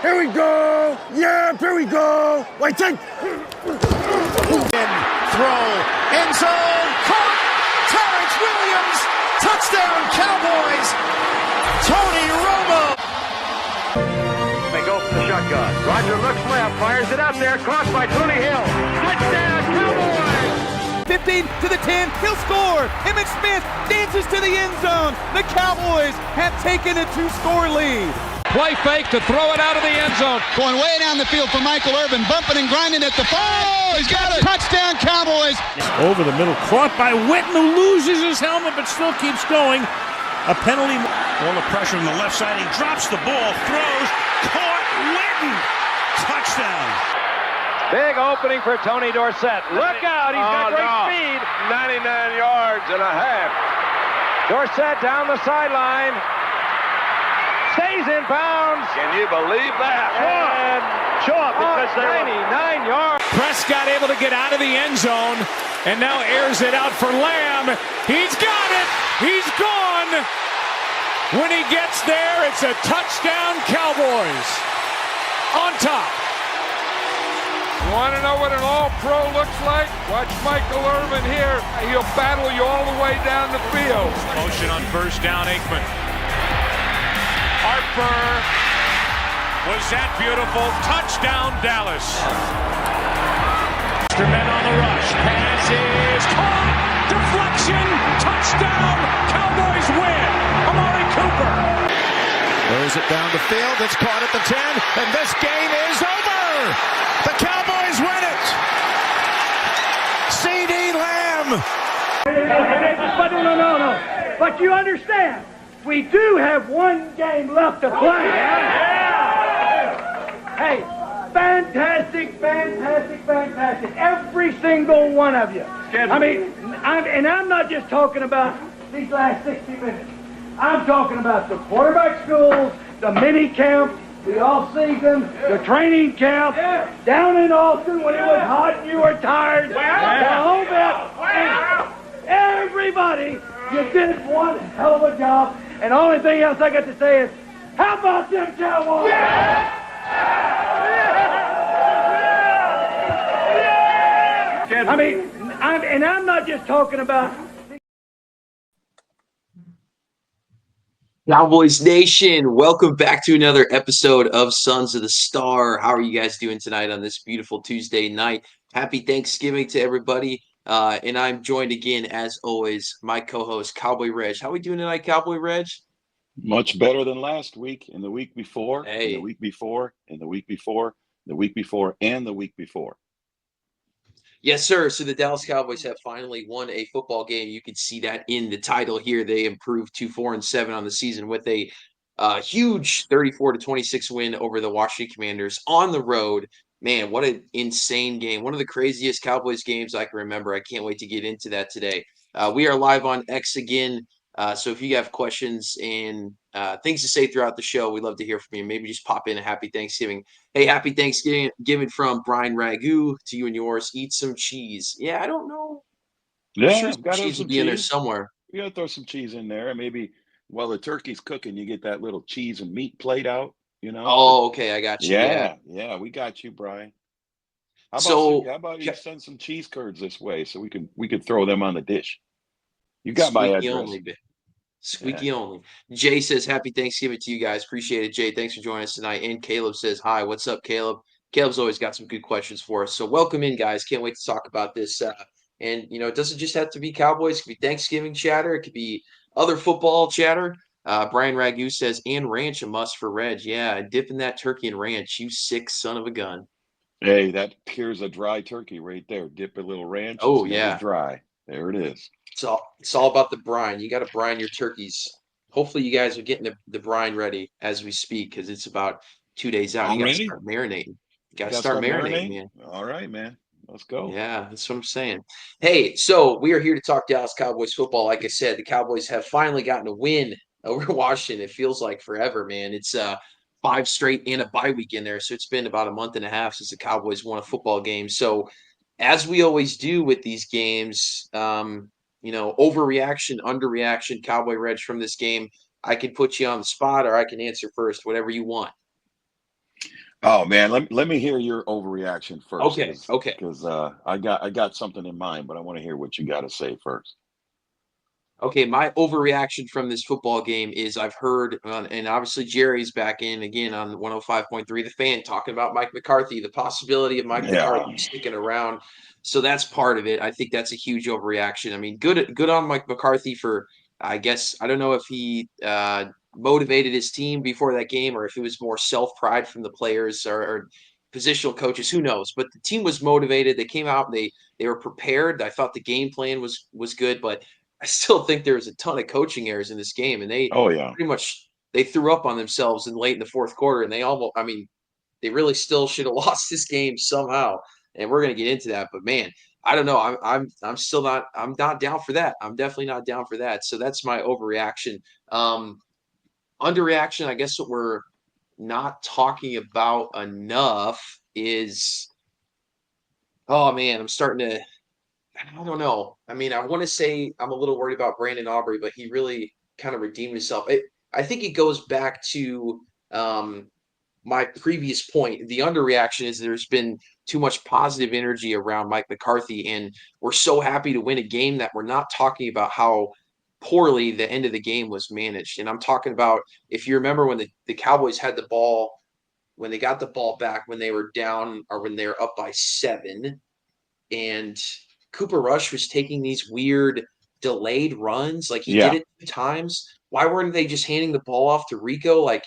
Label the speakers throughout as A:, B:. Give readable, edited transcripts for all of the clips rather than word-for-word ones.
A: Here we go. Yeah, here we go. Wait, take.
B: Throw. End zone. Caught. Terrence Williams. Touchdown, Cowboys. Tony Romo.
C: They go for the shotgun. Roger looks left. Fires it out there. Caught by Tony Hill. Touchdown, Cowboys.
D: 15 to the 10, he'll score. Emmitt Smith dances to the end zone. The Cowboys have taken a 2-score lead.
E: Play fake to throw it out of the end zone.
B: Going way down the field for Michael Irvin, bumping and grinding at the 5. Oh, he's got it. Touchdown, Cowboys.
E: Over the middle, caught by Witten, who loses his helmet but still keeps going. A penalty. All the pressure on the left side. He drops the ball, throws, caught, Witten. Touchdown.
C: Big opening for Tony Dorsett. Look out, he's got great speed.
F: 99 yards and a half.
C: Dorsett down the sideline. Stays in bounds.
F: Can you believe that?
C: And
F: Short because they
C: 99 yards.
E: Prescott able to get out of the end zone and now airs it out for Lamb. He's got it. He's gone. When he gets there, it's a touchdown, Cowboys. On top.
F: You want to know what an all-pro looks like? Watch Michael Irvin here. He'll battle you all the way down the field.
E: Motion on first down, Aikman. Harper. Was that beautiful? Touchdown, Dallas. Men on the rush. Pass is caught. Deflection. Touchdown. Cowboys win. Amari Cooper.
B: Throws it down the field. It's caught at the 10. And this game is over. The Cowboys win it. C.D. Lamb.
G: But no. But you understand, we do have one game left to play. Hey, fantastic. Every single one of you. I mean, I'm not just talking about these last 60 minutes. I'm talking about the quarterback schools, the mini camp, the off-season, the training camp, down in Austin when it was hot and you were tired, the whole bit. Everybody, you did one hell of a job. And the only thing else I got to say is, how about them Cowboys? I mean, I'm not just talking about...
H: Cowboys Nation, welcome back to another episode of Sons of the Star. How are you guys doing tonight on this beautiful Tuesday night? Happy Thanksgiving to everybody. And I'm joined again, as always, my co-host, Cowboy Reg. How are we doing tonight, Cowboy Reg?
I: Much better than last week, and the week before,
H: hey.
I: and the week before, and the week before, the week before, and the week before.
H: Yes, sir. So the Dallas Cowboys have finally won a football game. You can see that in the title here. They improved to 4-7 on the season with a huge 34-26 win over the Washington Commanders on the road. Man, what an insane game. One of the craziest Cowboys games I can remember. I can't wait to get into that today. We are live on X again. So if you have questions and things to say throughout the show, we'd love to hear from you. Maybe just pop in a happy Thanksgiving. Hey, happy Thanksgiving from Brian Ragu to you and yours. Eat some cheese. Yeah, I don't know.
I: Yeah,
H: sure some cheese will be in there somewhere.
I: You got to throw some cheese in there. Maybe while the turkey's cooking, you get that little cheese and meat plate out, you know?
H: Oh, okay. I got you.
I: Yeah, we got you, Brian. How about you send some cheese curds this way so we could throw them on the dish? You got my address.
H: Squeaky only. Jay says, happy Thanksgiving to you guys. Appreciate it, Jay. Thanks for joining us tonight. And Caleb says, hi. What's up, Caleb? Caleb's always got some good questions for us. So welcome in, guys. Can't wait to talk about this. And, you know, it doesn't just have to be Cowboys. It could be Thanksgiving chatter. It could be other football chatter. Brian Ragu says, and ranch a must for Reg. Yeah, dipping that turkey in ranch. You sick son of a gun.
I: Hey, that here's a dry turkey right there. Dip a little ranch.
H: Oh, yeah.
I: Dry. There it is.
H: It's all about the brine. You got to brine your turkeys. Hopefully you guys are getting the brine ready as we speak because it's about 2 days out. You got to start marinating. You got to start marinating, man.
I: All right, man. Let's go.
H: Yeah, that's what I'm saying. Hey, so we are here to talk Dallas Cowboys football. Like I said, the Cowboys have finally gotten a win over Washington. It feels like forever, man. It's 5 straight and a bye week in there. So it's been about a month and a half since the Cowboys won a football game. So as we always do with these games, you know, overreaction, underreaction, Cowboy Reg from this game. I can put you on the spot or I can answer first, whatever you want.
I: Oh man, let me hear your overreaction first,
H: Okay, okay.
I: because I got something in mind, but I want to hear what you got to say first.
H: Okay, my overreaction from this football game is I've heard, and obviously Jerry's back in again on 105.3, The Fan, talking about Mike McCarthy, the possibility of Mike
I: Yeah,
H: McCarthy sticking around. So that's part of it. I think that's a huge overreaction. I mean, good on Mike McCarthy for, I guess, I don't know if he motivated his team before that game or if it was more self-pride from the players or positional coaches, who knows? But the team was motivated. They came out, they were prepared. I thought the game plan was good, but I still think there was a ton of coaching errors in this game, and they
I: oh yeah,
H: pretty much they threw up on themselves in late in the fourth quarter, and they almost, I mean, they really still should have lost this game somehow. And we're gonna get into that, but man, I don't know. I'm still not I'm not down for that. I'm definitely not down for that. So that's my overreaction. Um, Underreaction, I guess what we're not talking about enough is, oh man, I'm starting to, I don't know. I mean, I want to say I'm a little worried about Brandon Aubrey, but he really kind of redeemed himself. I think it goes back to um, my previous point. The underreaction is there's been too much positive energy around Mike McCarthy, and we're so happy to win a game that we're not talking about how poorly the end of the game was managed. And I'm talking about, if you remember when the Cowboys had the ball, when they got the ball back, when they were down or when they were up by 7, and Cooper Rush was taking these weird delayed runs. Like, he did
I: yeah,
H: it 2 times. Why weren't they just handing the ball off to Rico? Like,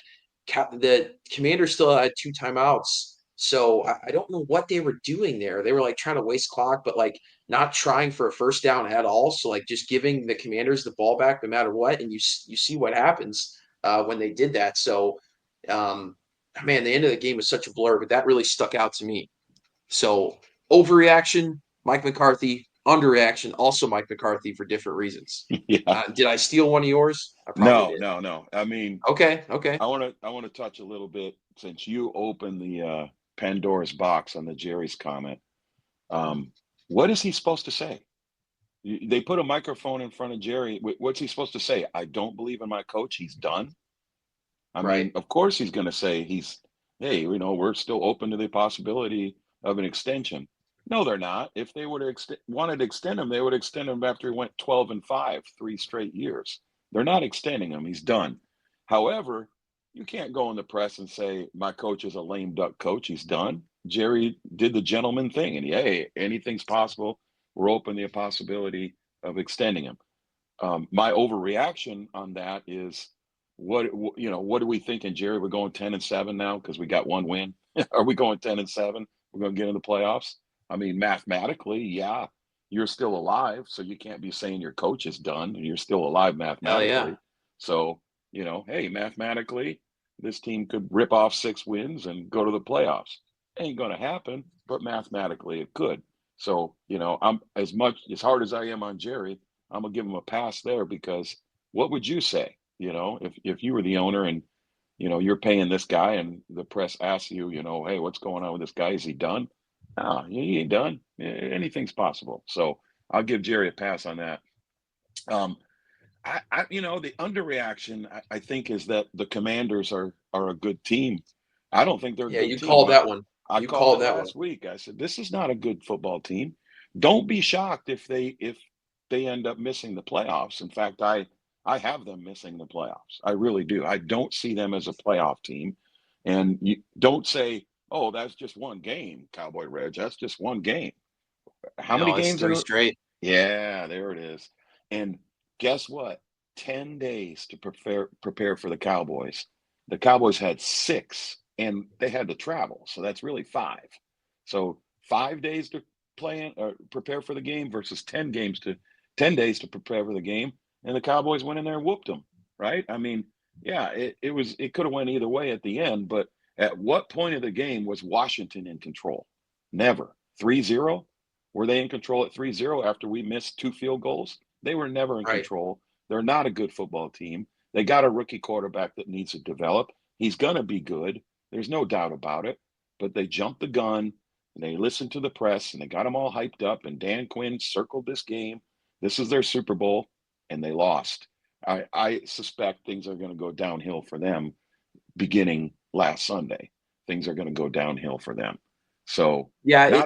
H: the Commanders still had 2 timeouts. So I don't know what they were doing there. They were like trying to waste clock, but like not trying for a first down at all. So like just giving the Commanders the ball back no matter what, and you see what happens when they did that. So, um, man, the end of the game was such a blur, but that really stuck out to me. So overreaction, Mike McCarthy. Underreaction, also Mike McCarthy for different reasons.
I: yeah.
H: Did I steal one of yours? I probably
I: No,
H: did.
I: no, no. I mean,
H: Okay, okay.
I: I want to touch a little bit since you opened the Pandora's box on the Jerry's comment. Um, what is he supposed to say? They put a microphone in front of Jerry. What's he supposed to say? I don't believe in my coach. He's done. I
H: Right.
I: mean, of course he's going to say hey, we're still open to the possibility of an extension. No, they're not. If they would have wanted to extend him, they would extend him after he went 12-5, 3 straight years. They're not extending him. He's done. However, you can't go in the press and say my coach is a lame duck coach. He's done. Jerry did the gentleman thing, and hey, anything's possible. We're open to the possibility of extending him. My overreaction on that is what are we thinking, Jerry? We're going 10-7 now because we got one win. Are we going 10-7? We're going to get in the playoffs. I mean, mathematically, yeah, you're still alive, so you can't be saying your coach is done and you're still alive
H: Hell yeah.
I: mathematically. So, hey, mathematically, this team could rip off 6 wins and go to the playoffs. Ain't going to happen, but mathematically it could. So, I'm as hard as I am on Jerry, I'm gonna give him a pass there because what would you say? If you were the owner and you're paying this guy and the press asks you, hey, what's going on with this guy? Is he done? No, he ain't done. Anything's possible. So I'll give Jerry a pass on that. Um, the underreaction I think is that the Commanders are a good team. I don't think they're a
H: Yeah,
I: good
H: you
I: team.
H: called that one.
I: I
H: You
I: called
H: called
I: it
H: that one.
I: last week. I said this is not a good football team. Don't be shocked if they end up missing the playoffs. In fact, I have them missing the playoffs. I really do. I don't see them as a playoff team. And you don't say, "Oh, that's just one game, Cowboy Reg. That's just one game." How many
H: No, it's
I: games
H: 3
I: are?
H: straight.
I: Yeah, there it is. And guess what? 10 days to prepare for the Cowboys. The Cowboys had 6, and they had to travel, so that's really 5. So 5 days to plan or prepare for the game versus 10 days to prepare for the game, and the Cowboys went in there and whooped them. Right? I mean, yeah, it could have went either way at the end, but at what point of the game was Washington in control? Never. 3-0. Were they in control at 3-0 after we missed 2 field goals? They were never in
H: Right.
I: control. They're not a good football team. They got a rookie quarterback that needs to develop. He's going to be good. There's no doubt about it. But they jumped the gun and they listened to the press and they got them all hyped up. And Dan Quinn circled this game. This is their Super Bowl, and they lost. I suspect things are going to go downhill for them beginning last Sunday. things are going to go downhill for them. So
H: Yeah,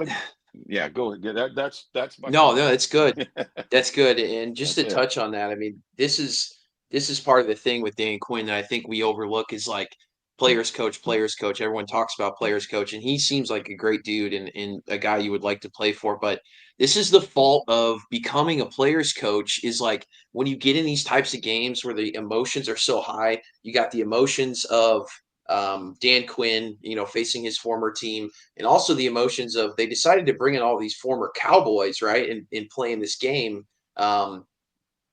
I: yeah, go ahead. That's my
H: no,
I: comment.
H: it's good. That's good. And just
I: That's
H: to
I: it.
H: touch on that, I mean, this is part of the thing with Dan Quinn that I think we overlook is like players coach, players coach. Everyone talks about players coach, and he seems like a great dude and a guy you would like to play for. But this is the fault of becoming a players coach is like when you get in these types of games where the emotions are so high, you got the emotions of Dan Quinn, facing his former team, and also the emotions of they decided to bring in all these former Cowboys, right, and playing this game. Um,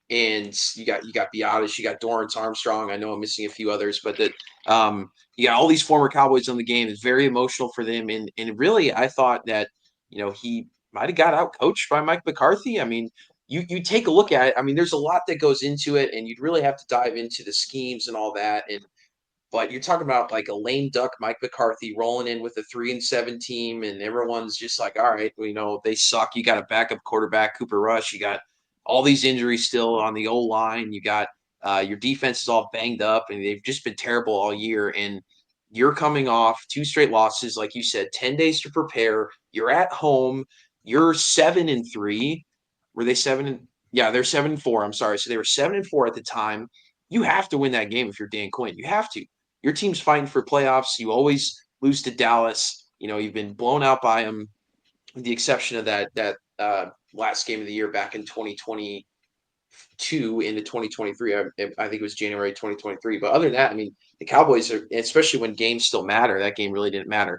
H: and you got Biotis, you got Dorrance Armstrong. I know I'm missing a few others, but that you got all these former Cowboys on the game. It's very emotional for them, and really, I thought that he might have got out coached by Mike McCarthy. I mean, you take a look at it. I mean, there's a lot that goes into it, and you'd really have to dive into the schemes and all that. But you're talking about like a lame duck Mike McCarthy rolling in with a 3-7 team, and everyone's just like, all right, they suck. You got a backup quarterback, Cooper Rush. You got all these injuries still on the O line. You got your defense is all banged up, and they've just been terrible all year. And you're coming off 2 straight losses, like you said, 10 days to prepare. You're at home. You're 7-3. Were they 7? Yeah, they're 7-4. I'm sorry. So they were 7-4 at the time. You have to win that game if you're Dan Quinn. You have to. Your team's fighting for playoffs. You always lose to Dallas. You've been blown out by them, with the exception of that last game of the year back in 2022 into 2023. I think it was January 2023. But other than that, I mean, the Cowboys are, especially when games still matter. That game really didn't matter.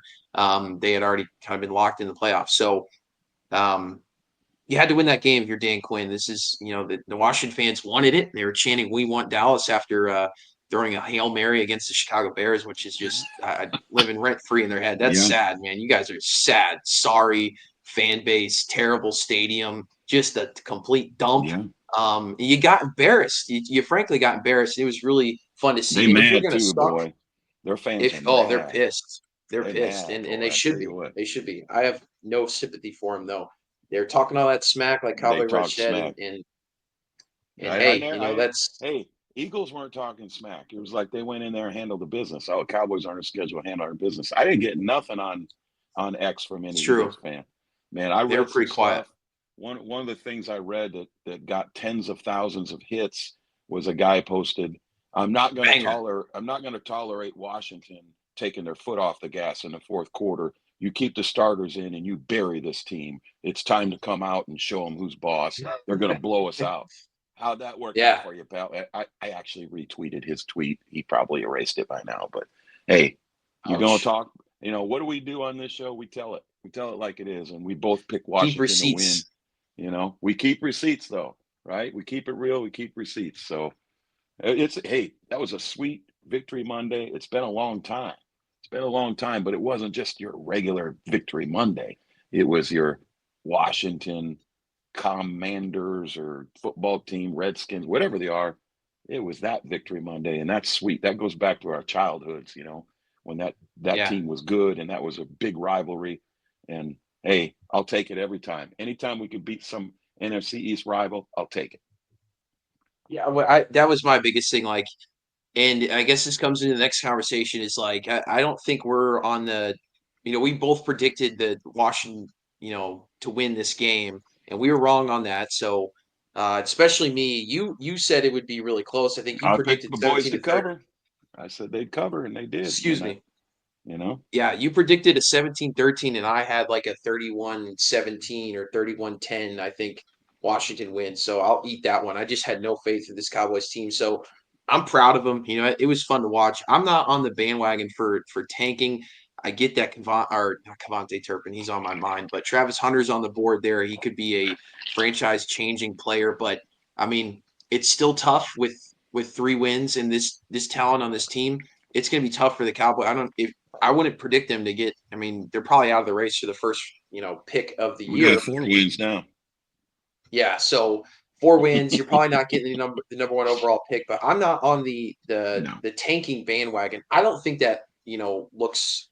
H: They had already kind of been locked in the playoffs. So you had to win that game if you're Dan Quinn. This is, the Washington fans wanted it. They were chanting, "We want Dallas" after throwing a Hail Mary against the Chicago Bears, which is just living rent free in their head. That's sad, man. You guys are sad. Sorry, fan base, terrible stadium, just a complete dump.
I: Yeah.
H: You got embarrassed. You frankly got embarrassed. It was really fun to see.
I: They
H: And if you're
I: mad
H: going to
I: too,
H: suck,
I: boy. Their fans are
H: they're
I: mad.
H: pissed. They're
I: They
H: pissed,
I: mad,
H: and
I: boy.
H: they
I: I
H: should
I: tell you
H: be.
I: what.
H: They should be. I have no sympathy for them though. They're talking all that smack, like
I: They
H: Cowboy
I: talk
H: Rush said,
I: smack.
H: and
I: I
H: hey,
I: never.
H: that's
I: Hey, Eagles weren't talking smack. It was like they went in there and handled the business. Oh, Cowboys aren't scheduled to handle our business. I didn't get nothing on X from
H: it's
I: any
H: true.
I: Eagles fan. Man, I
H: They were
I: read some
H: pretty quiet.
I: stuff. One of the things I read that got tens of thousands of hits was a guy posted,
H: Banger.
I: I'm not gonna tolerate Washington taking their foot off the gas in the fourth quarter. You keep the starters in and you bury this team. It's time to come out and show them who's boss. They're gonna blow us out. How'd that work out
H: Yeah.
I: for you, pal? I actually retweeted his tweet. He probably erased it by now, but hey, you're gonna
H: Ouch.
I: talk. What do we do on this show? We tell it. We tell it like it is, and we both pick
H: Keep
I: Washington to win.
H: receipts.
I: We keep receipts though, right? We keep it real. We keep receipts. So hey, that was a sweet victory Monday. It's been a long time. It's been a long time, but it wasn't just your regular victory Monday. It was your Washington Commanders or football team, Redskins, whatever they are. It was that victory Monday, and that's sweet. That goes back to our childhoods, when that
H: Yeah.
I: team was good and that was a big rivalry. And hey, I'll take it every time. Anytime we can beat some NFC East rival, I'll take it.
H: Yeah. Well, that was my biggest thing. Like, and I guess this comes into the next conversation is like, I don't think we're on we both predicted the Washington, to win this game, and we were wrong on that. So, especially me, you said it would be really close. I think you
I: I picked
H: predicted
I: the boys
H: 17
I: to
H: to 30.
I: cover. I said they'd cover, and they did.
H: Excuse
I: And
H: me.
I: you know,
H: Yeah, you predicted a 17-13, and I had like a 31-17 or 31-10, I think Washington wins. So I'll eat that one. I just had no faith in this Cowboys team. So I'm proud of them. It was fun to watch. I'm not on the bandwagon for tanking. I get that or not Cavante Turpin, he's on my mind, but Travis Hunter's on the board there. He could be a franchise changing player, but I mean, it's still tough with 3 wins and this talent on this team. It's going to be tough for the Cowboys. I wouldn't predict them to get. I mean, they're probably out of the race for the first, pick of the
I: we got
H: year.
I: 4 wins now.
H: Yeah, so 4 wins. You're probably not getting the number one overall pick. But I'm not on the
I: No.
H: tanking bandwagon. I don't think that looks.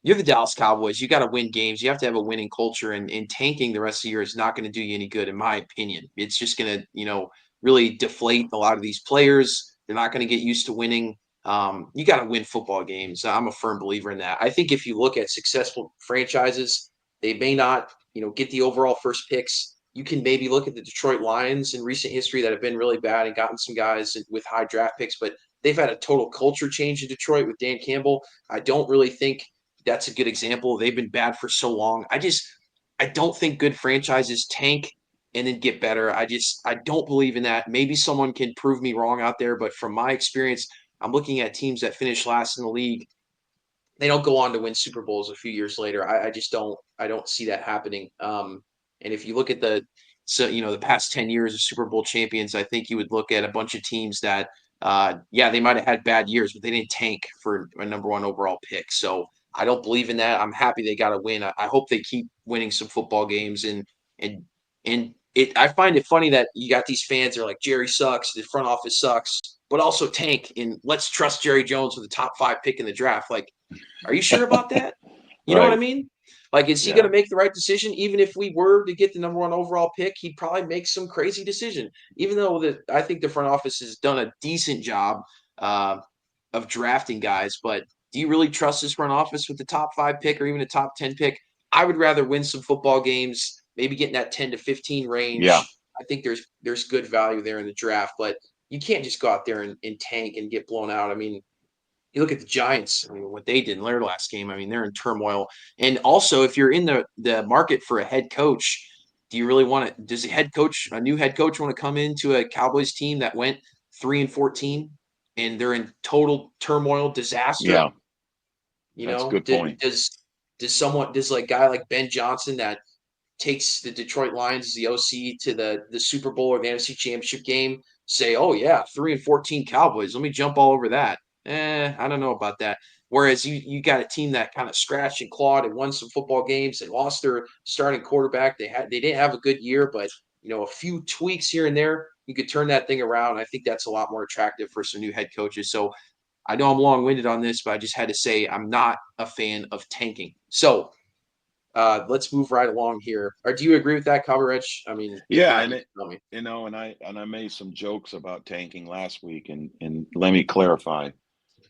H: You're the Dallas Cowboys. You got to win games. You have to have a winning culture, and tanking the rest of the year is not going to do you any good, in my opinion. It's just going to really deflate a lot of these players. They're not going to get used to winning. You got to win football games. I'm a firm believer in that. I think if you look at successful franchises, they may not, get the overall first picks. You can maybe look at the Detroit Lions in recent history that have been really bad and gotten some guys with high draft picks, but they've had a total culture change in Detroit with Dan Campbell. I don't really think that's a good example. They've been bad for so long. I don't think good franchises tank and then get better. I don't believe in that. Maybe someone can prove me wrong out there, but from my experience, I'm looking at teams that finish last in the league. They don't go on to win Super Bowls a few years later. I just don't. I don't see that happening. And if you look at the past 10 years of Super Bowl champions, I think you would look at a bunch of teams that, yeah, they might have had bad years, but they didn't tank for a number one overall pick. So I don't believe in that. I'm happy they got a win. I hope they keep winning some football games and and I find it funny that you got these fans that are like Jerry sucks, the front office sucks, but also tank and let's trust Jerry Jones with the top 5 pick in the draft. Like, are you sure about that? You know what I
I: Right.
H: mean? Like, is he going
I: Yeah.
H: to make the right decision? Even if we were to get the number one overall pick, he'd probably make some crazy decision. Even though I think the front office has done a decent job uh, of drafting guys, but do you really trust his front office with the top 5 pick or even a top 10 pick? I would rather win some football games, maybe get in that 10 to 15
I: Yeah.
H: range. I think there's good value there in the draft, but you can't just go out there and tank and get blown out. I mean, you look at the Giants, I mean, what they did in their last game. I mean, they're in turmoil. And also, if you're in the market for a head coach, do you really want to? Does a new head coach, want to come into a Cowboys team that went 3-14 and they're in total turmoil, disaster?
I: Yeah. That's a good
H: Did,
I: point.
H: does like guy like Ben Johnson that takes the Detroit Lions as the OC to the Super Bowl or the NFC Championship game say, "Oh yeah, 3-14 Cowboys. Let me jump all over that." I don't know about that. Whereas you got a team that kind of scratched and clawed and won some football games. They lost their starting quarterback. They didn't have a good year, but a few tweaks here and there, you could turn that thing around. I think that's a lot more attractive for some new head coaches. So I know I'm long winded on this, but I just had to say I'm not a fan of tanking. So let's move right along here. Or do you agree with that coverage? I mean, if
I: Yeah,
H: not,
I: and
H: you can tell me.
I: and I made some jokes about tanking last week, and let me clarify.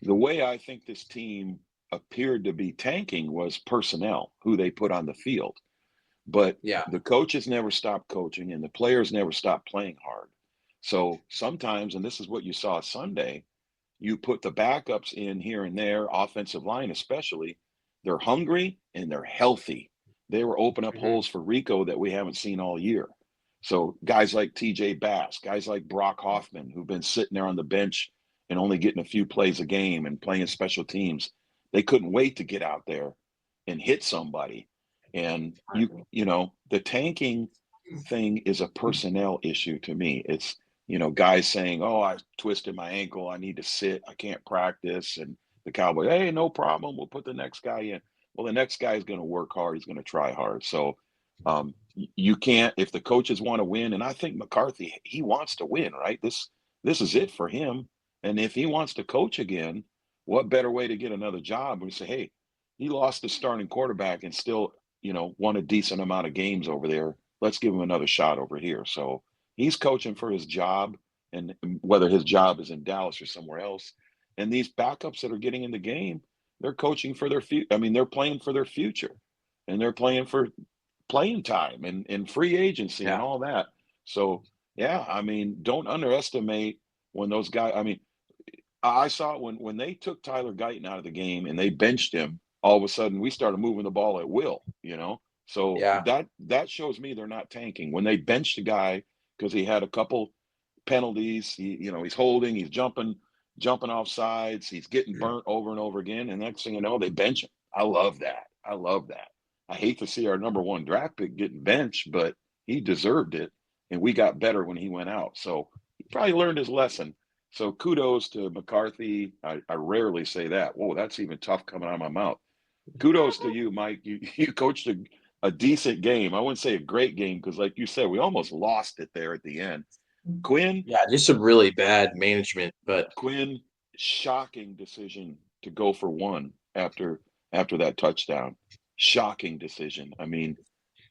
I: The way I think this team appeared to be tanking was personnel, who they put on the field. But
H: Yeah,
I: the coaches never stopped coaching and the players never stopped playing hard. So sometimes, and this is what you saw Sunday, you put the backups in here and there, offensive line especially, they're hungry and they're healthy. They were open up
H: hmm
I: holes for Rico that we haven't seen all year. So guys like TJ Bass, guys like Brock Hoffman, who've been sitting there on the bench and only getting a few plays a game and playing special teams, they couldn't wait to get out there and hit somebody. And the tanking thing is a personnel issue to me. It's guys saying, "Oh, I twisted my ankle. I need to sit. I can't practice." And the Cowboy, "Hey, no problem. We'll put the next guy in." Well, the next guy is going to work hard. He's going to try hard. So you can't, if the coaches want to win, and I think McCarthy, he wants to win, right? This is it for him. And if he wants to coach again, what better way to get another job? We say, hey, he lost the starting quarterback and still, won a decent amount of games over there. Let's give him another shot over here. So he's coaching for his job, and whether his job is in Dallas or somewhere else. And these backups that are getting in the game, they're coaching for their future. I mean, they're playing for their future, and they're playing for playing time and free agency and
H: yeah,
I: all that. So yeah, I mean, don't underestimate when those guys. I mean, I saw it when they took Tyler Guyton out of the game and they benched him. All of a sudden, we started moving the ball at will. So
H: yeah,
I: that shows me they're not tanking. When they benched a guy because he had a couple penalties, he's holding, he's jumping off sides, he's getting burnt over and over again, and next thing you know, they bench him. I love that. I love that. I hate to see our number one draft pick getting benched, but he deserved it, and we got better when he went out. So he probably learned his lesson. So kudos to McCarthy. I rarely say that. Whoa, that's even tough coming out of my mouth. Kudos to you, Mike. You coached a decent game. I wouldn't say a great game because, like you said, we almost lost it there at the end. Quinn,
H: yeah. Just some really bad management, but
I: Quinn, shocking decision to go for one after that touchdown. Shocking decision. I mean,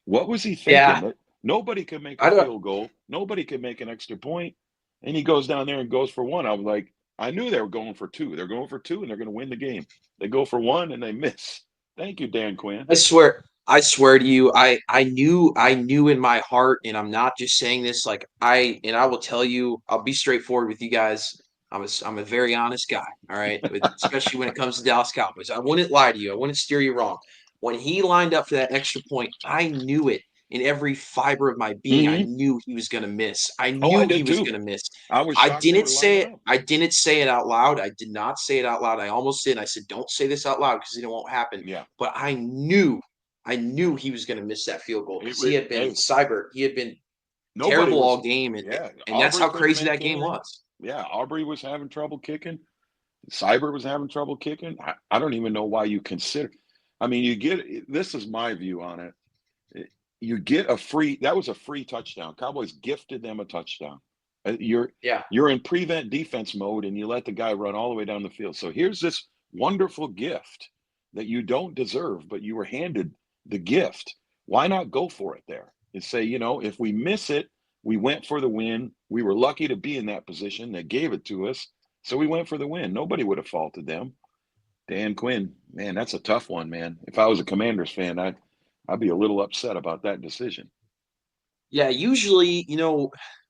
I: what was he thinking?
H: yeah,
I: That nobody could make a
H: I don't.
I: field goal, nobody could make an extra point, and he goes down there and goes for one. I was like, I knew they were going for two. They're going for two, and they're going to win the game. They go for one, and they miss. Thank you, Dan Quinn.
H: I swear to you, I knew in my heart, and I'm not just saying this. Like I will tell you, I'll be straightforward with you guys. I'm a very honest guy. All right, especially when it comes to Dallas Cowboys. I wouldn't lie to you. I wouldn't steer you wrong. When he lined up for that extra point, I knew it in every fiber of my being. I
I: Mm-hmm.
H: knew he was going to miss. I
I: Oh, I
H: knew he
I: did
H: was
I: too.
H: going to miss.
I: I was
H: I
I: shocked they
H: didn't
I: were
H: say
I: lining
H: it.
I: up.
H: I didn't say it out loud. I did not say it out loud. I almost did. I said, "Don't say this out loud because it won't happen."
I: Yeah.
H: But I knew he was going to miss that field goal because
I: Hey,
H: he had been
I: nobody
H: terrible
I: was.
H: all game,
I: Yeah,
H: and that's
I: Aubrey
H: how
I: couldn't
H: crazy
I: make
H: that game
I: any.
H: was.
I: Yeah, Aubrey was having trouble kicking. Cyber was having trouble kicking. I don't even know why you consider. I mean, you get this is my view on it. You get a free. That was a free touchdown. Cowboys gifted them a touchdown. You're
H: Yeah,
I: you're in prevent defense mode, and you let the guy run all the way down the field. So here's this wonderful gift that you don't deserve, but you were handed the gift. Why not go for it there and say, if we miss it, we went for the win. We were lucky to be in that position. They gave it to us. So we went for the win. Nobody would have faulted them. Dan Quinn, man, that's a tough one, man. If I was a Commanders fan, I'd be a little upset about that decision.
H: yeah. Usually,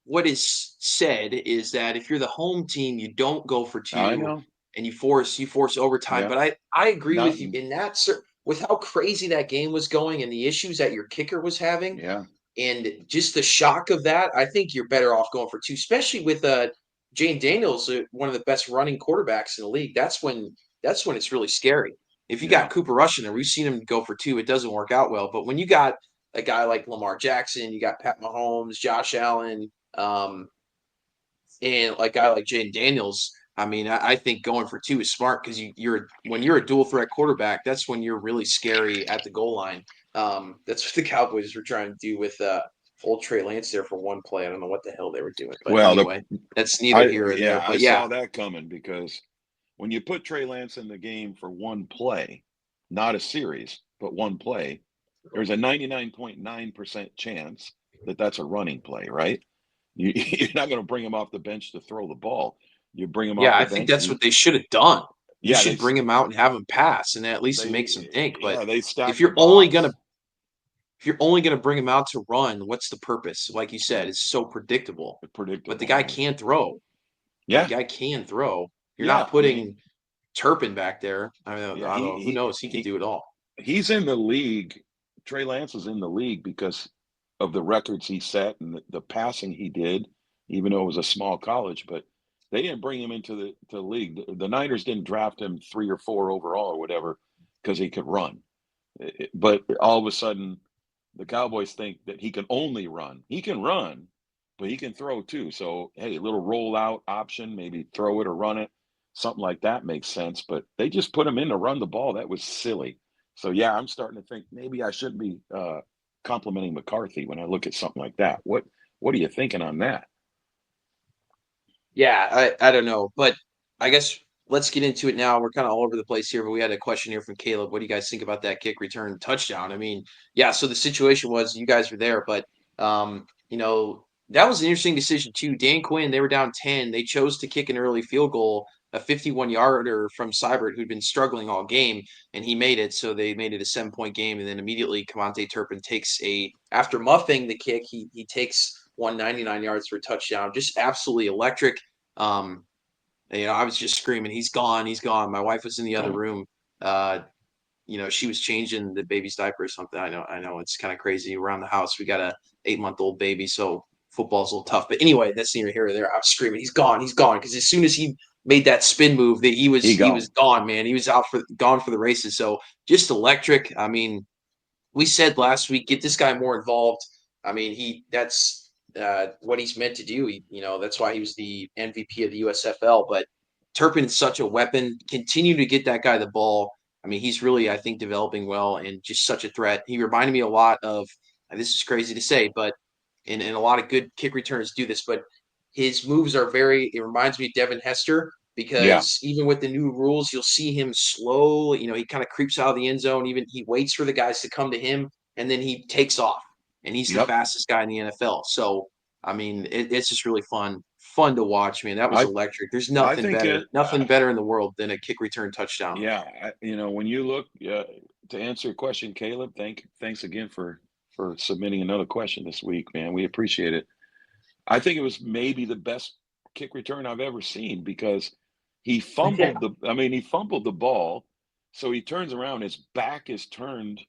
H: what is said is that if you're the home team, you don't go for
I: I
H: two,
I: know.
H: and you force overtime.
I: Yeah.
H: But I agree
I: Not
H: with you in that. With how crazy that game was going and the issues that your kicker was having,
I: yeah.
H: and just the shock of that, I think you're better off going for two, especially with Jane Daniels, one of the best running quarterbacks in the league. That's when it's really scary. If you got
I: Yeah.
H: Cooper Rush in there, we've seen him go for two. It doesn't work out well. But when you got a guy like Lamar Jackson, you got Pat Mahomes, Josh Allen, and like a guy like Jane Daniels. I mean, I think going for two is smart because when you're a dual threat quarterback, that's when you're really scary at the goal line. That's what the Cowboys were trying to do with old Trey Lance there for one play. I don't know what the hell they were doing, but
I: Well,
H: anyway, that's neither here or there.
I: I
H: But yeah,
I: saw that coming because when you put Trey Lance in the game for one play, not a series, but one play, there's a 99.9% chance that that's a running play, right? You're not going to bring him off the bench to throw the ball. You bring him
H: yeah,
I: off the
H: I think
I: bench.
H: that's what they should have done. You
I: Yeah,
H: should bring him out and have him pass, and at least it makes him think. But
I: they
H: if
I: stacked the
H: you're only gonna
I: box.
H: if you're only gonna bring him out to run, what's the purpose? Like you said, it's so predictable. But the
I: Predictable,
H: guy
I: man.
H: can throw. The
I: Yeah,
H: guy can throw. You're
I: yeah.
H: not
I: I mean,
H: putting Turpin back there. I mean,
I: yeah.
H: I don't know. Who knows? He could do it all.
I: He's in the league. Trey Lance is in the league because of the records he set and the passing he did, even though it was a small college. But they didn't bring him into the league. The Niners didn't draft him 3 or 4 overall or whatever because he could run. But all of a sudden, the Cowboys think that he can only run. He can run, but he can throw too. So, hey, a little rollout option, maybe throw it or run it, something like that makes sense. But they just put him in to run the ball. That was silly. So, yeah, I'm starting to think maybe I shouldn't be complimenting McCarthy when I look at something like that. What are you thinking on that?
H: Yeah, I don't know, but I guess let's get into it now. We're kind of all over the place here, but we had a question here from Caleb. What do you guys think about that kick return touchdown? I mean, yeah, so the situation was you guys were there, but that was an interesting decision too. Dan Quinn, they were down 10. They chose to kick an early field goal, a 51-yarder from Seibert, who'd been struggling all game, and he made it. So they made it a 7-point game, and then immediately Cavante Turpin takes after muffing the kick, he takes 199 yards for a touchdown. Just absolutely electric. Um, I was just screaming, "He's gone! He's gone!" My wife was in the other
I: Oh,
H: room. She was changing the baby's diaper or something. I know, it's kind of crazy. Around the house, we got a 8-month-old baby, so football's a little tough. But anyway, that's neither here or there. I was screaming, "He's gone! He's gone!" Because as soon as he made that spin move, that
I: he
H: he was
I: gone.
H: gone, man. He was gone for the races. So just electric. I mean, we said last week, get this guy more involved. I mean, that's what he's meant to do. That's why he was the MVP of the USFL. But Turpin's such a weapon. Continue to get that guy the ball. I mean, he's really, I think, developing well and just such a threat. He reminded me a lot of, and this is crazy to say, but and a lot of good kick returners do this, but his moves are it reminds me of Devin Hester
I: Yeah.
H: because even with the new rules, you'll see him slow. He kind of creeps out of the end zone. Even he waits for the guys to come to him, and then he takes off. And he's the
I: Yep.
H: fastest guy in the NFL. So, I mean, it's just really fun fun to watch, man. That was electric. There's
I: I
H: nothing
I: think
H: better, nothing better in the world than a kick return touchdown.
I: yeah, when you look to answer your question, Caleb, thanks again for submitting another question this week, man. We appreciate it. I think it was maybe the best kick return I've ever seen because he fumbled he fumbled the ball, so he turns around, his back is turned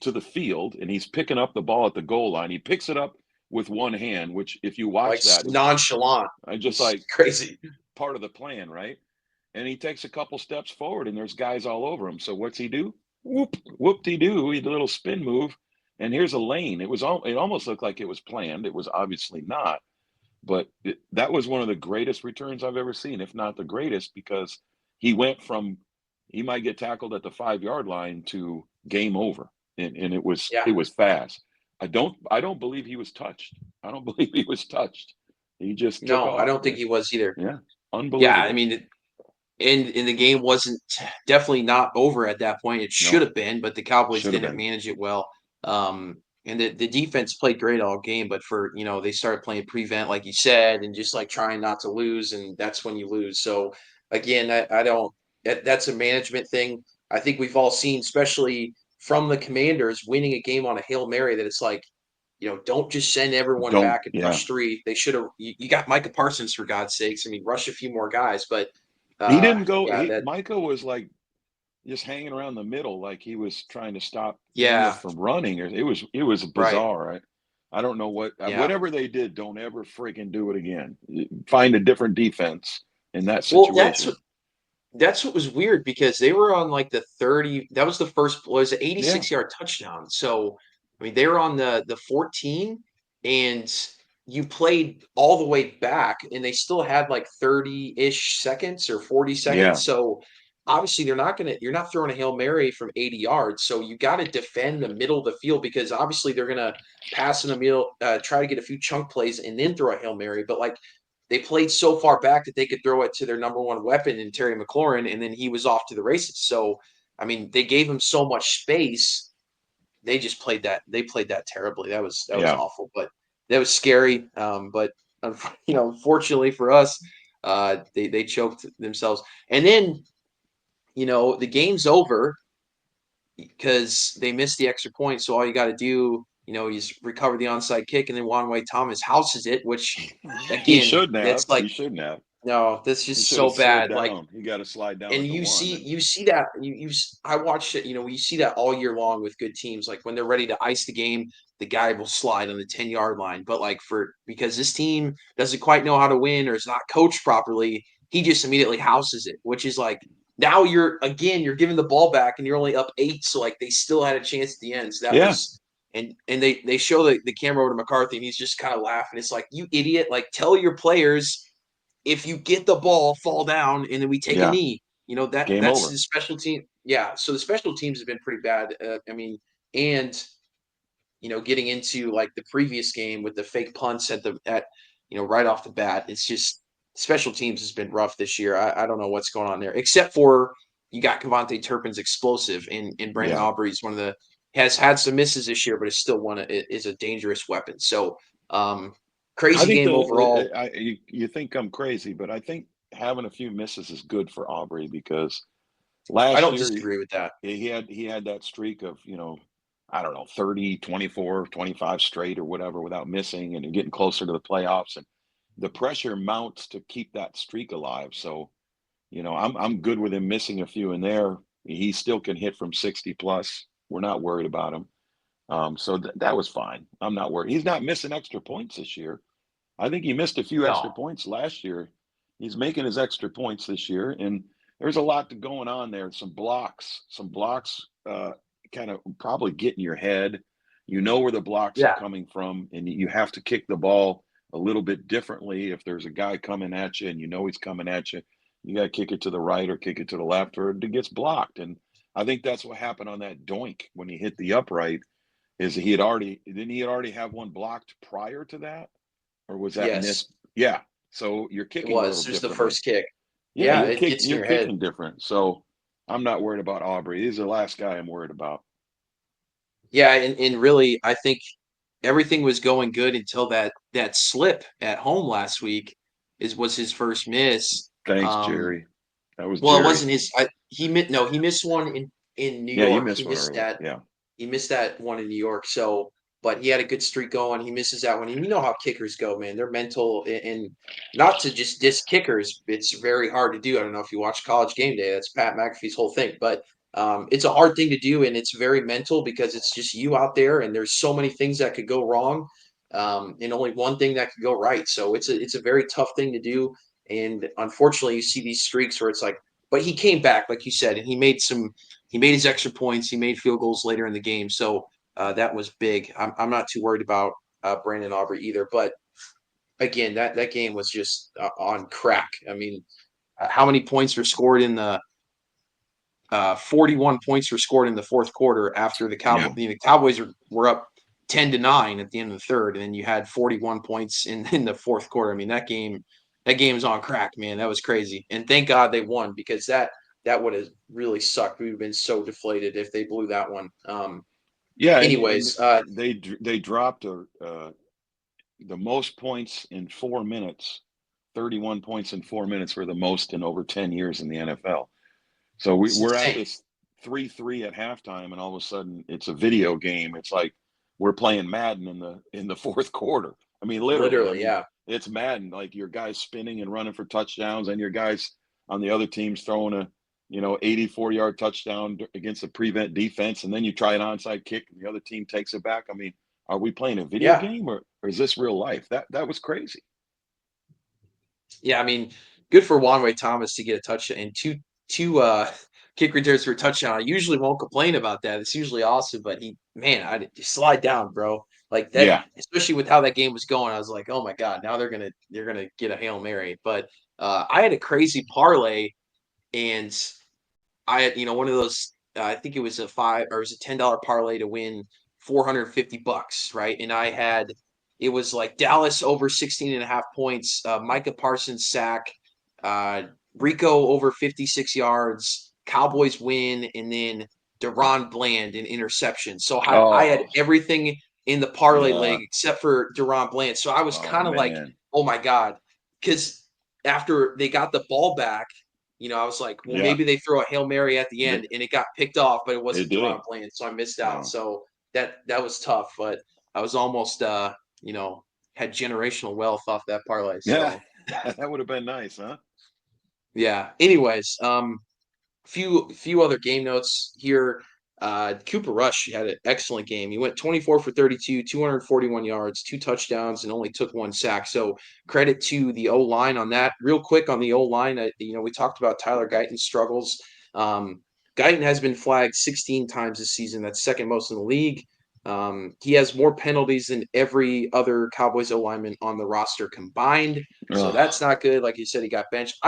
I: to the field, and he's picking up the ball at the goal line. He picks it up with one hand, which if you watch
H: Like
I: that,
H: nonchalant.
I: I just
H: It's
I: like
H: crazy.
I: part of the plan, right? And he takes a couple steps forward, and there's guys all over him. So what's he do? Whoop-de-doo. He did a little spin move, and here's a lane. It almost looked like it was planned. It was obviously not, but that was one of the greatest returns I've ever seen, if not the greatest, because he went from he might get tackled at the 5-yard line to game over, and it was fast. I don't believe he was touched. I don't believe he was touched. He just took
H: No, I
I: off.
H: don't think he was either.
I: Yeah,
H: Yeah,
I: unbelievable.
H: I mean, and the game wasn't definitely not over at that point. It should have been, but the Cowboys
I: Should have
H: didn't
I: been.
H: manage it well. And the defense played great all game, but they started playing prevent, like you said, and just like trying not to lose, and that's when you lose. So again, I don't. That's a management thing. I think we've all seen, especially from the Commanders, winning a game on a Hail Mary, that it's like, don't just send everyone
I: Don't
H: back and
I: yeah.
H: rush three. They should have. You got Micah Parsons for God's sakes. I mean, rush a few more guys, but
I: He didn't go.
H: yeah,
I: Micah was like just hanging around the middle, like he was trying to stop Tua
H: yeah,
I: from running. Or it was
H: right,
I: bizarre. I don't know
H: yeah.
I: whatever they did. Don't ever freaking do it again. Find a different defense in that
H: Well,
I: situation.
H: that's what was weird because they were on like the 30. That was the first was an
I: Yeah,
H: 86-yard touchdown. So I mean, they were on the 14, and you played all the way back, and they still had like 30-ish seconds or 40
I: yeah,
H: seconds. So obviously, you're not throwing a Hail Mary from 80 yards. So you got to defend the middle of the field because obviously they're gonna pass in the middle, try to get a few chunk plays, and then throw a Hail Mary. But like they played so far back that they could throw it to their number one weapon in Terry McLaurin, and then he was off to the races. So, I mean, they gave him so much space. They just played that. They played that terribly. That was
I: yeah.
H: awful, but that was scary. But unfortunately for us, they choked themselves. And then the game's over because they missed the extra point. So all you got to do, is recover the onside kick, and then Juan Thomas houses it, which
I: He
H: again,
I: shouldn't have.
H: that's like
I: He shouldn't have.
H: no, that's
I: He
H: just
I: should have
H: so
I: slid
H: bad. Like,
I: down. He got to slide down
H: and
I: at the one. And
H: you see that I watched it. You see that all year long with good teams. Like when they're ready to ice the game, the guy will slide on the 10-yard line. But like because this team doesn't quite know how to win or is not coached properly, he just immediately houses it, which is like now you're giving the ball back and you're only up 8. So like they still had a chance at the end. So that
I: yeah,
H: was and they show the camera over to McCarthy and he's just kind of laughing. It's like, you idiot! Like tell your players, if you get the ball, fall down, and then we take a
I: yeah.
H: knee.
I: Game
H: That's
I: over.
H: the special team. Yeah, so the special teams have been pretty bad. I mean, and getting into like the previous game with the fake punts right off the bat, it's just special teams has been rough this year. I don't know what's going on there, except for you got Kevontae Turpin's explosive, and Brandon
I: Yeah.
H: Aubrey's has had some misses this year, but is still is a dangerous weapon. So
I: I
H: crazy
I: think
H: game overall.
I: you think I'm crazy, but I think having a few misses is good for Aubrey because
H: I
I: last
H: don't
I: year
H: disagree with that.
I: he had that streak of, I don't know, 30, 24, 25 straight or whatever without missing and getting closer to the playoffs. And the pressure mounts to keep that streak alive. So, I'm good with him missing a few in there. He still can hit from 60 plus. We're not worried about him. So that was fine. I'm not worried. He's not missing extra points this year. I think he missed a few extra
H: No.
I: points last year. He's making his extra points this year, and there's a lot going on there. Some blocks, kind of probably get in your head. You know where the blocks are
H: Yeah.
I: coming from, and you have to kick the ball a little bit differently. If there's a guy coming at you, and he's coming at you, you got to kick it to the right or kick it to the left, or it gets blocked. And I think that's what happened on that doink when he hit the upright. Is didn't he already have one blocked prior to that? Or was that
H: Yes,
I: missed? Yeah. So you're
H: it
I: kicking a little
H: was. There's the
I: differently.
H: first kick.
I: Yeah,
H: Yeah, it gets in
I: you're
H: your head.
I: kicking different. So I'm not worried about Aubrey. He's the last guy I'm worried about.
H: Yeah, and really, I think everything was going good until that slip at home last week. was his first miss.
I: Thanks, Jerry. That was
H: Well, it
I: Jerry.
H: wasn't his. He missed one in New
I: Yeah, you
H: York. He
I: missed one
H: missed
I: early.
H: that.
I: Yeah.
H: He missed that one in New York. So, but he had a good streak going. He misses that one. And you know how kickers go, man. They're mental, and not to just diss kickers. It's very hard to do. I don't know if you watch College Game Day. That's Pat McAfee's whole thing. But it's a hard thing to do, and it's very mental because it's just you out there, and there's so many things that could go wrong, and only one thing that could go right. So it's a very tough thing to do. And unfortunately, you see these streaks where it's like, but he came back, like you said, and he made his extra points. He made field goals later in the game. So that was big. I'm not too worried about Brandon Aubrey either. But again, that game was just on crack. I mean, how many points were scored in the 41 points were scored in the fourth quarter after the Cowboys.
I: Yeah.
H: The Cowboys were up 10-9 at the end of the third, and then you had 41 points in the fourth quarter. I mean, that game's on crack, man. That was crazy. And thank God they won because that would have really sucked. We would have been so deflated if they blew that one.
I: Yeah, and
H: Anyways,
I: they dropped the most points in 4 minutes. 31 points in 4 minutes were the most in over 10 years in the NFL. So
H: it's
I: we're at
H: insane.
I: this 3-3 at halftime, and all of a sudden it's a video game. It's like we're playing Madden in the fourth quarter. I mean, literally. I
H: Literally,
I: mean,
H: yeah.
I: it's Madden. Like your guys spinning and running for touchdowns, and your guys on the other team's throwing a 84-yard touchdown against a prevent defense, and then you try an onside kick, and the other team takes it back. I mean, are we playing a video
H: Yeah.
I: game or is this real life? That was crazy.
H: Yeah, I mean, good for Wanway Thomas to get a touchdown and two kick returns for a touchdown. I usually won't complain about that. It's usually awesome, but I slide down, bro. Like that,
I: Yeah.
H: especially with how that game was going. I was like, oh my god, now they're gonna get a Hail Mary. But I had a crazy parlay, and I had one of those. I think it was a $10 parlay to win $450, right? And it was like Dallas over 16 and a half points, Micah Parsons sack, uh, Rico over 56 yards, Cowboys win, and then Deron Bland an interception. So I had
I: Oh,
H: everything in the parlay
I: yeah.
H: leg except for Deron Bland. So I was
I: Oh
H: kind of like,
I: man.
H: oh my God. Because after they got the ball back, I was like, well,
I: Yeah.
H: maybe they throw a Hail Mary at the
I: They,
H: end, and it got picked off, but it
I: they
H: wasn't
I: did.
H: Deron Bland, so I missed out.
I: No.
H: So that was tough, but I was almost you know, had generational wealth off that parlay.
I: Yeah.
H: So
I: That would have been nice, huh?
H: yeah. Anyways, few other game notes here. Cooper Rush had an excellent game. He went 24 for 32, 241 yards, 2 touchdowns, and only took 1 sack. So credit to the O line on that. Real quick on the O line, we talked about Tyler Guyton's struggles. Guyton has been flagged 16 times this season. That's second most in the league. He has more penalties than every other Cowboys O lineman on the roster combined. So
I: Ugh.
H: that's not good. Like you said, he got benched.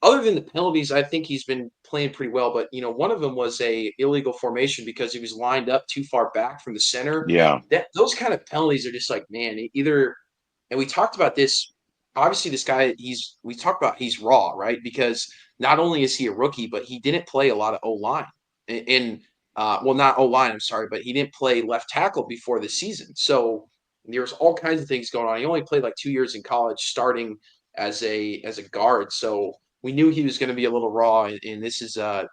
H: Other than the penalties, I think he's been playing pretty well. But one of them was a illegal formation because he was lined up too far back from the center.
I: Yeah.
H: Those kind of penalties are just like, man, either. And we talked about this. Obviously, this guy, he's raw, right? Because not only is he a rookie, but he didn't play a lot of O line. Well, not O line, I'm sorry, but he didn't play left tackle before the season. So there's all kinds of things going on. He only played like 2 years in college, starting as a guard. So we knew he was going to be a little raw, and this is obviously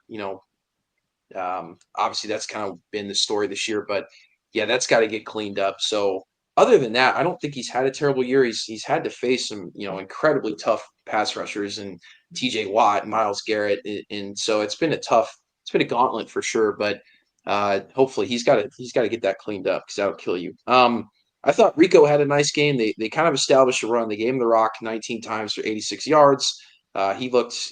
H: that's kind of been the story this year. But yeah, that's got to get cleaned up. So other than that, I don't think he's had a terrible year. He's had to face some incredibly tough pass rushers and T.J. Watt, Myles Garrett, and so it's been a gauntlet for sure. But hopefully he's got to get that cleaned up because that'll kill you. I thought Rico had a nice game. They kind of established a run. They gave him the rock 19 times for 86 yards. He looked,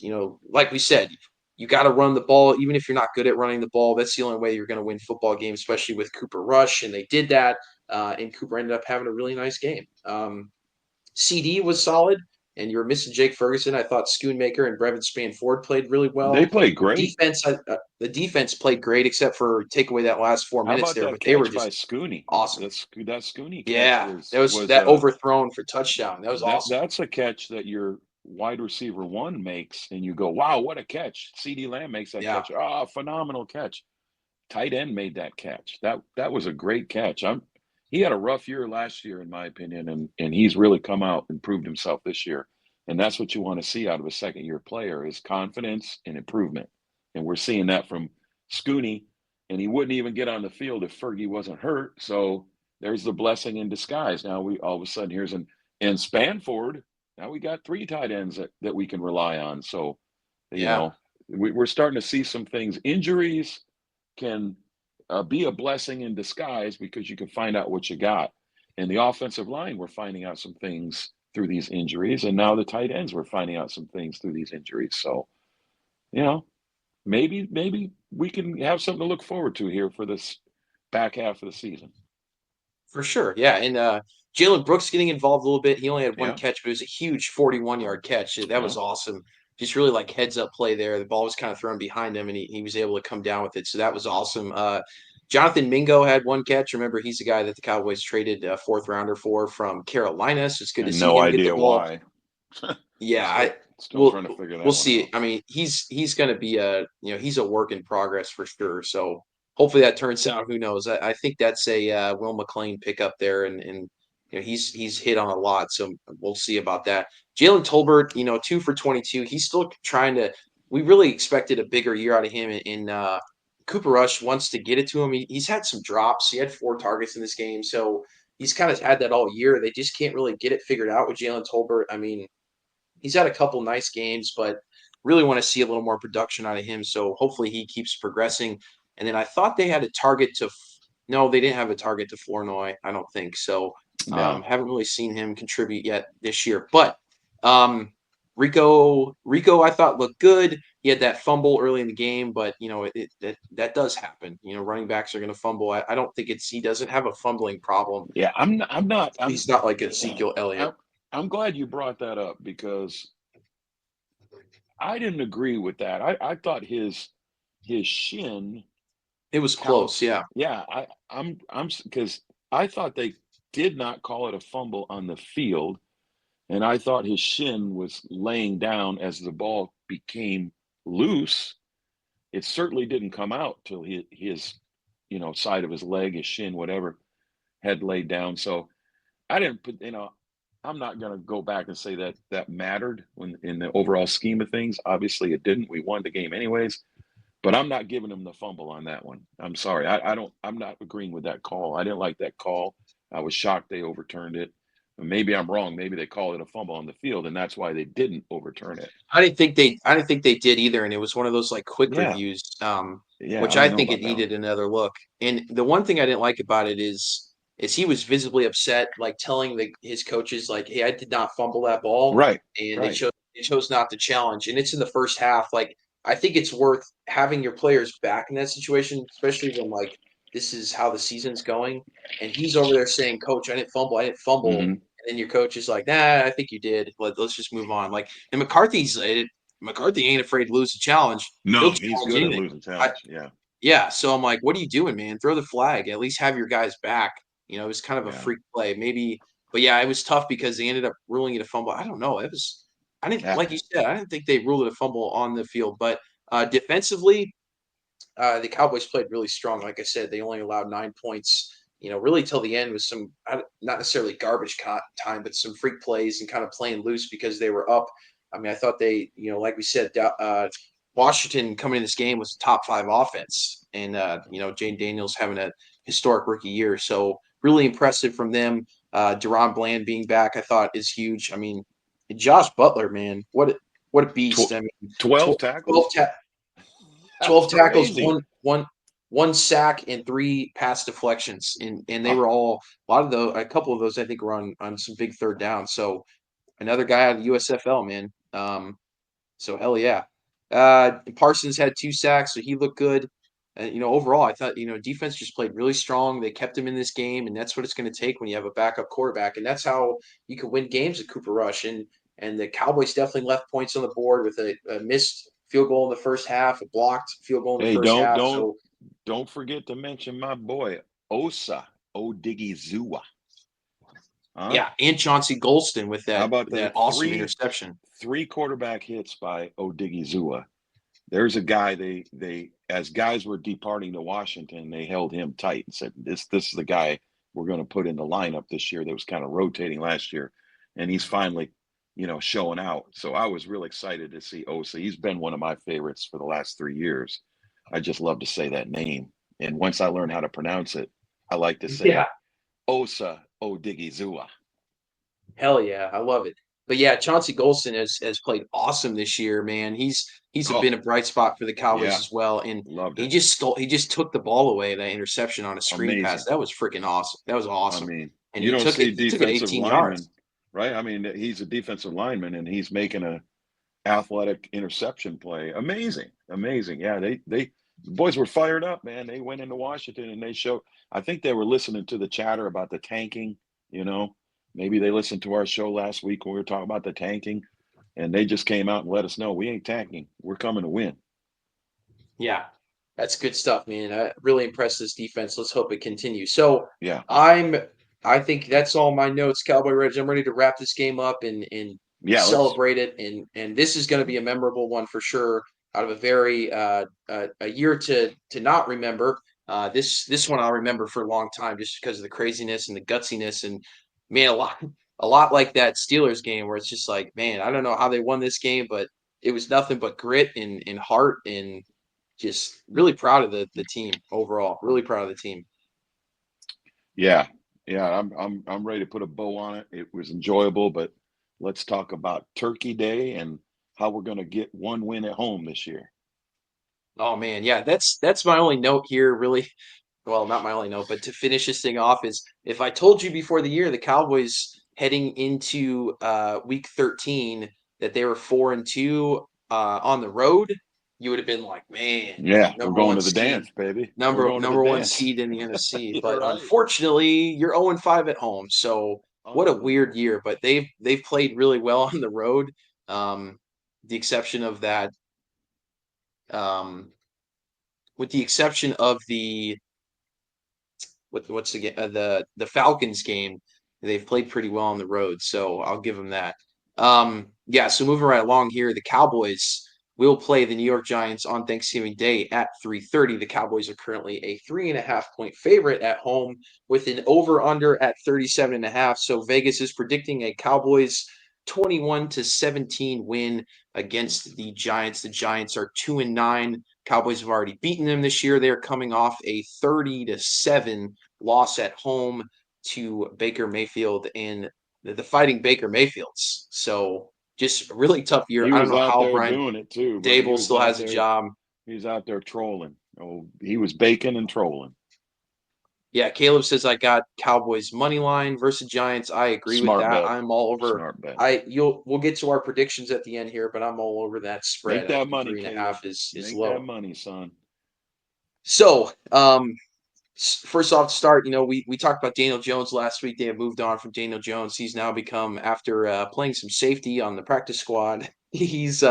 H: like we said, you got to run the ball, even if you're not good at running the ball. That's the only way you're going to win football games, especially with Cooper Rush. And they did that, and Cooper ended up having a really nice game. CD was solid, and you were missing Jake Ferguson. I thought Schoonmaker and Brevin Spann-Ford played really well.
I: They played great.
H: The defense played great, except for take away that last 4
I: How
H: minutes
I: about
H: there.
I: that
H: But they were
I: catch by
H: just
I: Scooney?
H: awesome.
I: That Scooney catch
H: Yeah,
I: was
H: that overthrown for touchdown. That was awesome.
I: That's a catch that your wide receiver one makes, and you go, "Wow, what a catch!" CD Lamb makes that catch. Oh, phenomenal catch. Tight end made that catch. That was a great catch. He had a rough year last year, in my opinion, and he's really come out and proved himself this year. And that's what you want to see out of a second-year player is confidence and improvement. And we're seeing that from Scooney, and he wouldn't even get on the field if Fergie wasn't hurt. So there's the blessing in disguise. Now we all of a sudden here's and Spanford. Now we got 3 tight ends that we can rely on. So,
H: Yeah.
I: we're starting to see some things. Injuries can be a blessing in disguise because you can find out what you got. And the offensive line, we're finding out some things through these injuries. And now the tight ends, we're finding out some things through these injuries. So, maybe we can have something to look forward to here for this back half of the season.
H: For sure, yeah, and Jalen Brooks getting involved a little bit. He only had 1
I: Yeah.
H: catch, but it was a huge 41-yard catch. That was awesome. Just really like heads up play there. The ball was kind of thrown behind him, and he was able to come down with it. So that was awesome. Jonathan Mingo had 1 catch. Remember, he's the guy that the Cowboys traded a 4th rounder for from Carolina. So it's good to see
I: No
H: him get the
I: idea
H: ball.
I: why.
H: Yeah,
I: Still trying to figure that
H: we'll
I: one
H: see.
I: out.
H: I mean, he's going to be he's a work in progress for sure. So hopefully that turns out. Who knows? I think that's a Will McLean pickup there, and he's hit on a lot. So we'll see about that. Jalen Tolbert, 2 for 22. He's still trying to. We really expected a bigger year out of him. In Cooper Rush wants to get it to him. He's had some drops. He had 4 targets in this game, so he's kind of had that all year. They just can't really get it figured out with Jalen Tolbert. I mean, he's had a couple nice games, but really want to see a little more production out of him. So hopefully he keeps progressing. And then I thought they had a target to no, they didn't have a target to Flournoy. I don't think so.
I: No.
H: Haven't really seen him contribute yet this year. But Rico, I thought looked good. He had that fumble early in the game, but that does happen. Running backs are going to fumble. I don't think he doesn't have a fumbling problem.
I: Yeah,
H: He's not like Ezekiel Elliott.
I: I'm glad you brought that up because I didn't agree with that. I thought his shin.
H: It was close, yeah.
I: Yeah, I'm because I thought they did not call it a fumble on the field, and I thought his shin was laying down as the ball became loose. It certainly didn't come out till his side of his leg, his shin, whatever, had laid down. So I didn't put, I'm not going to go back and say that mattered when in the overall scheme of things. Obviously, it didn't. We won the game anyways. But I'm not giving him the fumble on that one. I'm sorry. I'm not agreeing with that call. I didn't like that call. I was shocked they overturned it. Maybe I'm wrong. Maybe they called it a fumble on the field, and that's why they didn't overturn it.
H: I didn't think they did either, and it was one of those like quick reviews, which I think it needed another look. And the one thing I didn't like about it is he was visibly upset, like telling his coaches, like, "Hey, I did not fumble that ball,"
I: Right?
H: And
I: right.
H: they chose not to challenge. And it's in the first half. Like, I think it's worth having your players back in that situation, especially when like this is how the season's going, and he's over there saying, "Coach, I didn't fumble. I didn't fumble."
I: Mm-hmm.
H: And then your coach is like, "Nah, I think you did. Let's just move on." Like, and McCarthy ain't afraid to lose a challenge.
I: No, he's good at losing challenge.
H: Yeah. So I'm like, what are you doing, man? Throw the flag. At least have your guys back. It was kind of a freak play, maybe. But yeah, it was tough because they ended up ruling it a fumble. I don't know. Like you said, I didn't think they ruled it a fumble on the field. But defensively, the Cowboys played really strong. Like I said, they only allowed 9 points. Really till the end was some not necessarily garbage time, but some freak plays and kind of playing loose because they were up. I mean, I thought they, like we said, Washington coming in this game was a top 5 offense, and Jane Daniels having a historic rookie year, so really impressive from them. Deron Bland being back, I thought is huge. I mean, Josh Butler, man, what a beast! I mean,
I: 12 tackles.
H: 12 tackles, one sack, and 3 pass deflections, and they were all a couple of those I think were on some big third downs. So another guy out of the USFL, man. So hell yeah. Parsons had 2 sacks, so he looked good. Overall, I thought defense just played really strong. They kept him in this game, and that's what it's going to take when you have a backup quarterback, and that's how you can win games with Cooper Rush. And the Cowboys definitely left points on the board with a missed field goal in the first half, a blocked field goal in the first half.
I: Don't forget to mention my boy Osa Odigizua.
H: Huh? Yeah, and Chauncey Golston with that, that awesome interception.
I: 3 quarterback hits by Odigizua. There's a guy they as guys were departing to Washington, they held him tight and said, This is the guy we're going to put in the lineup this year that was kind of rotating last year. And he's finally showing out. So I was real excited to see Osa. He's been one of my favorites for the last 3 years. I just love to say that name. And once I learn how to pronounce it, I like to say
H: Yeah.
I: Osa Odigizua.
H: Hell yeah, I love it. But yeah, Chauncey Golston has played awesome this year, man. He's
I: Oh,
H: been a bright spot for the Cowboys
I: yeah,
H: as well, and
I: loved
H: he
I: it.
H: just took the ball away, that interception on a screen pass.
I: Amazing.
H: That was freaking awesome. That was
I: I
H: awesome,
I: mean,
H: and
I: you don't see
H: he took it
I: defensive
H: 18
I: linemen,
H: yards.
I: right? I mean, he's a defensive lineman and he's making a athletic interception play. Amazing. Amazing. Yeah, the boys were fired up, man. They went into Washington and they showed. I think they were listening to the chatter about the tanking, you know. Maybe they listened to our show last week when we were talking about the tanking, and they just came out and let us know we ain't tanking. We're coming to win.
H: Yeah, that's good stuff, man. Really impressed this defense. Let's hope it continues. So
I: Yeah.
H: I'm I think that's all my notes, Cowboy Reds. I'm ready to wrap this game up and
I: Yeah, let's
H: celebrate it. And this is going to be a memorable one for sure. Out of a very a year to not remember. This one I'll remember for a long time just because of the craziness and the gutsiness and man, a lot like that Steelers game where it's just like, man, I don't know how they won this game, but it was nothing but grit and heart and just really proud of the team overall. Really proud of the team.
I: yeah. Yeah, I'm ready to put a bow on it. It was enjoyable, but let's talk about Turkey Day and how we're going to get one win at home this year.
H: Oh man, yeah, that's my only note here, really. Well, not my only note, but to finish this thing off is if I told you before the year the Cowboys heading into week 13 that they were 4-2 on the road, you would have been like, man,
I: Yeah, we're
H: number
I: going
H: one
I: to the
H: seed,
I: dance, baby. We're going to the
H: number one
I: dance.
H: seed in the NFC.
I: You're
H: But
I: right.
H: unfortunately, you're 0-5 at home. So what a weird
I: Unbelievable.
H: year. But they've played really well on the road. Um, the exception of that, um, with the exception of what's the Falcons game, they've played pretty well on the road, so I'll give them that. Yeah, so moving right along here, the Cowboys will play the New York Giants on Thanksgiving Day at 3:30. The Cowboys are currently a 3.5 point favorite at home with an over/under at 37.5. So Vegas is predicting a Cowboys 21-17 win against the Giants. The Giants are 2-9. Cowboys have already beaten them this year. They're coming off a 30-7 loss at home to Baker Mayfield and the Fighting Baker Mayfields. So just a really tough year.
I: He
H: I don't
I: was
H: know
I: out
H: how
I: there
H: Brian
I: doing it too, brother.
H: Dable still has a job.
I: He was out there trolling. Oh, he was baking and trolling.
H: Yeah, Caleb says I got Cowboys money line versus Giants. I agree with
I: Smart
H: that.
I: bet.
H: I'm all over.
I: Smart bet.
H: We'll get to our predictions at the end here, but I'm all over that spread.
I: Make
H: I
I: that
H: think
I: money,
H: three and a
I: Caleb.
H: half is
I: Make that
H: low.
I: money, son.
H: So, first off, to start, we talked about Daniel Jones last week. They have moved on from Daniel Jones. He's now become, after playing some safety on the practice squad, he's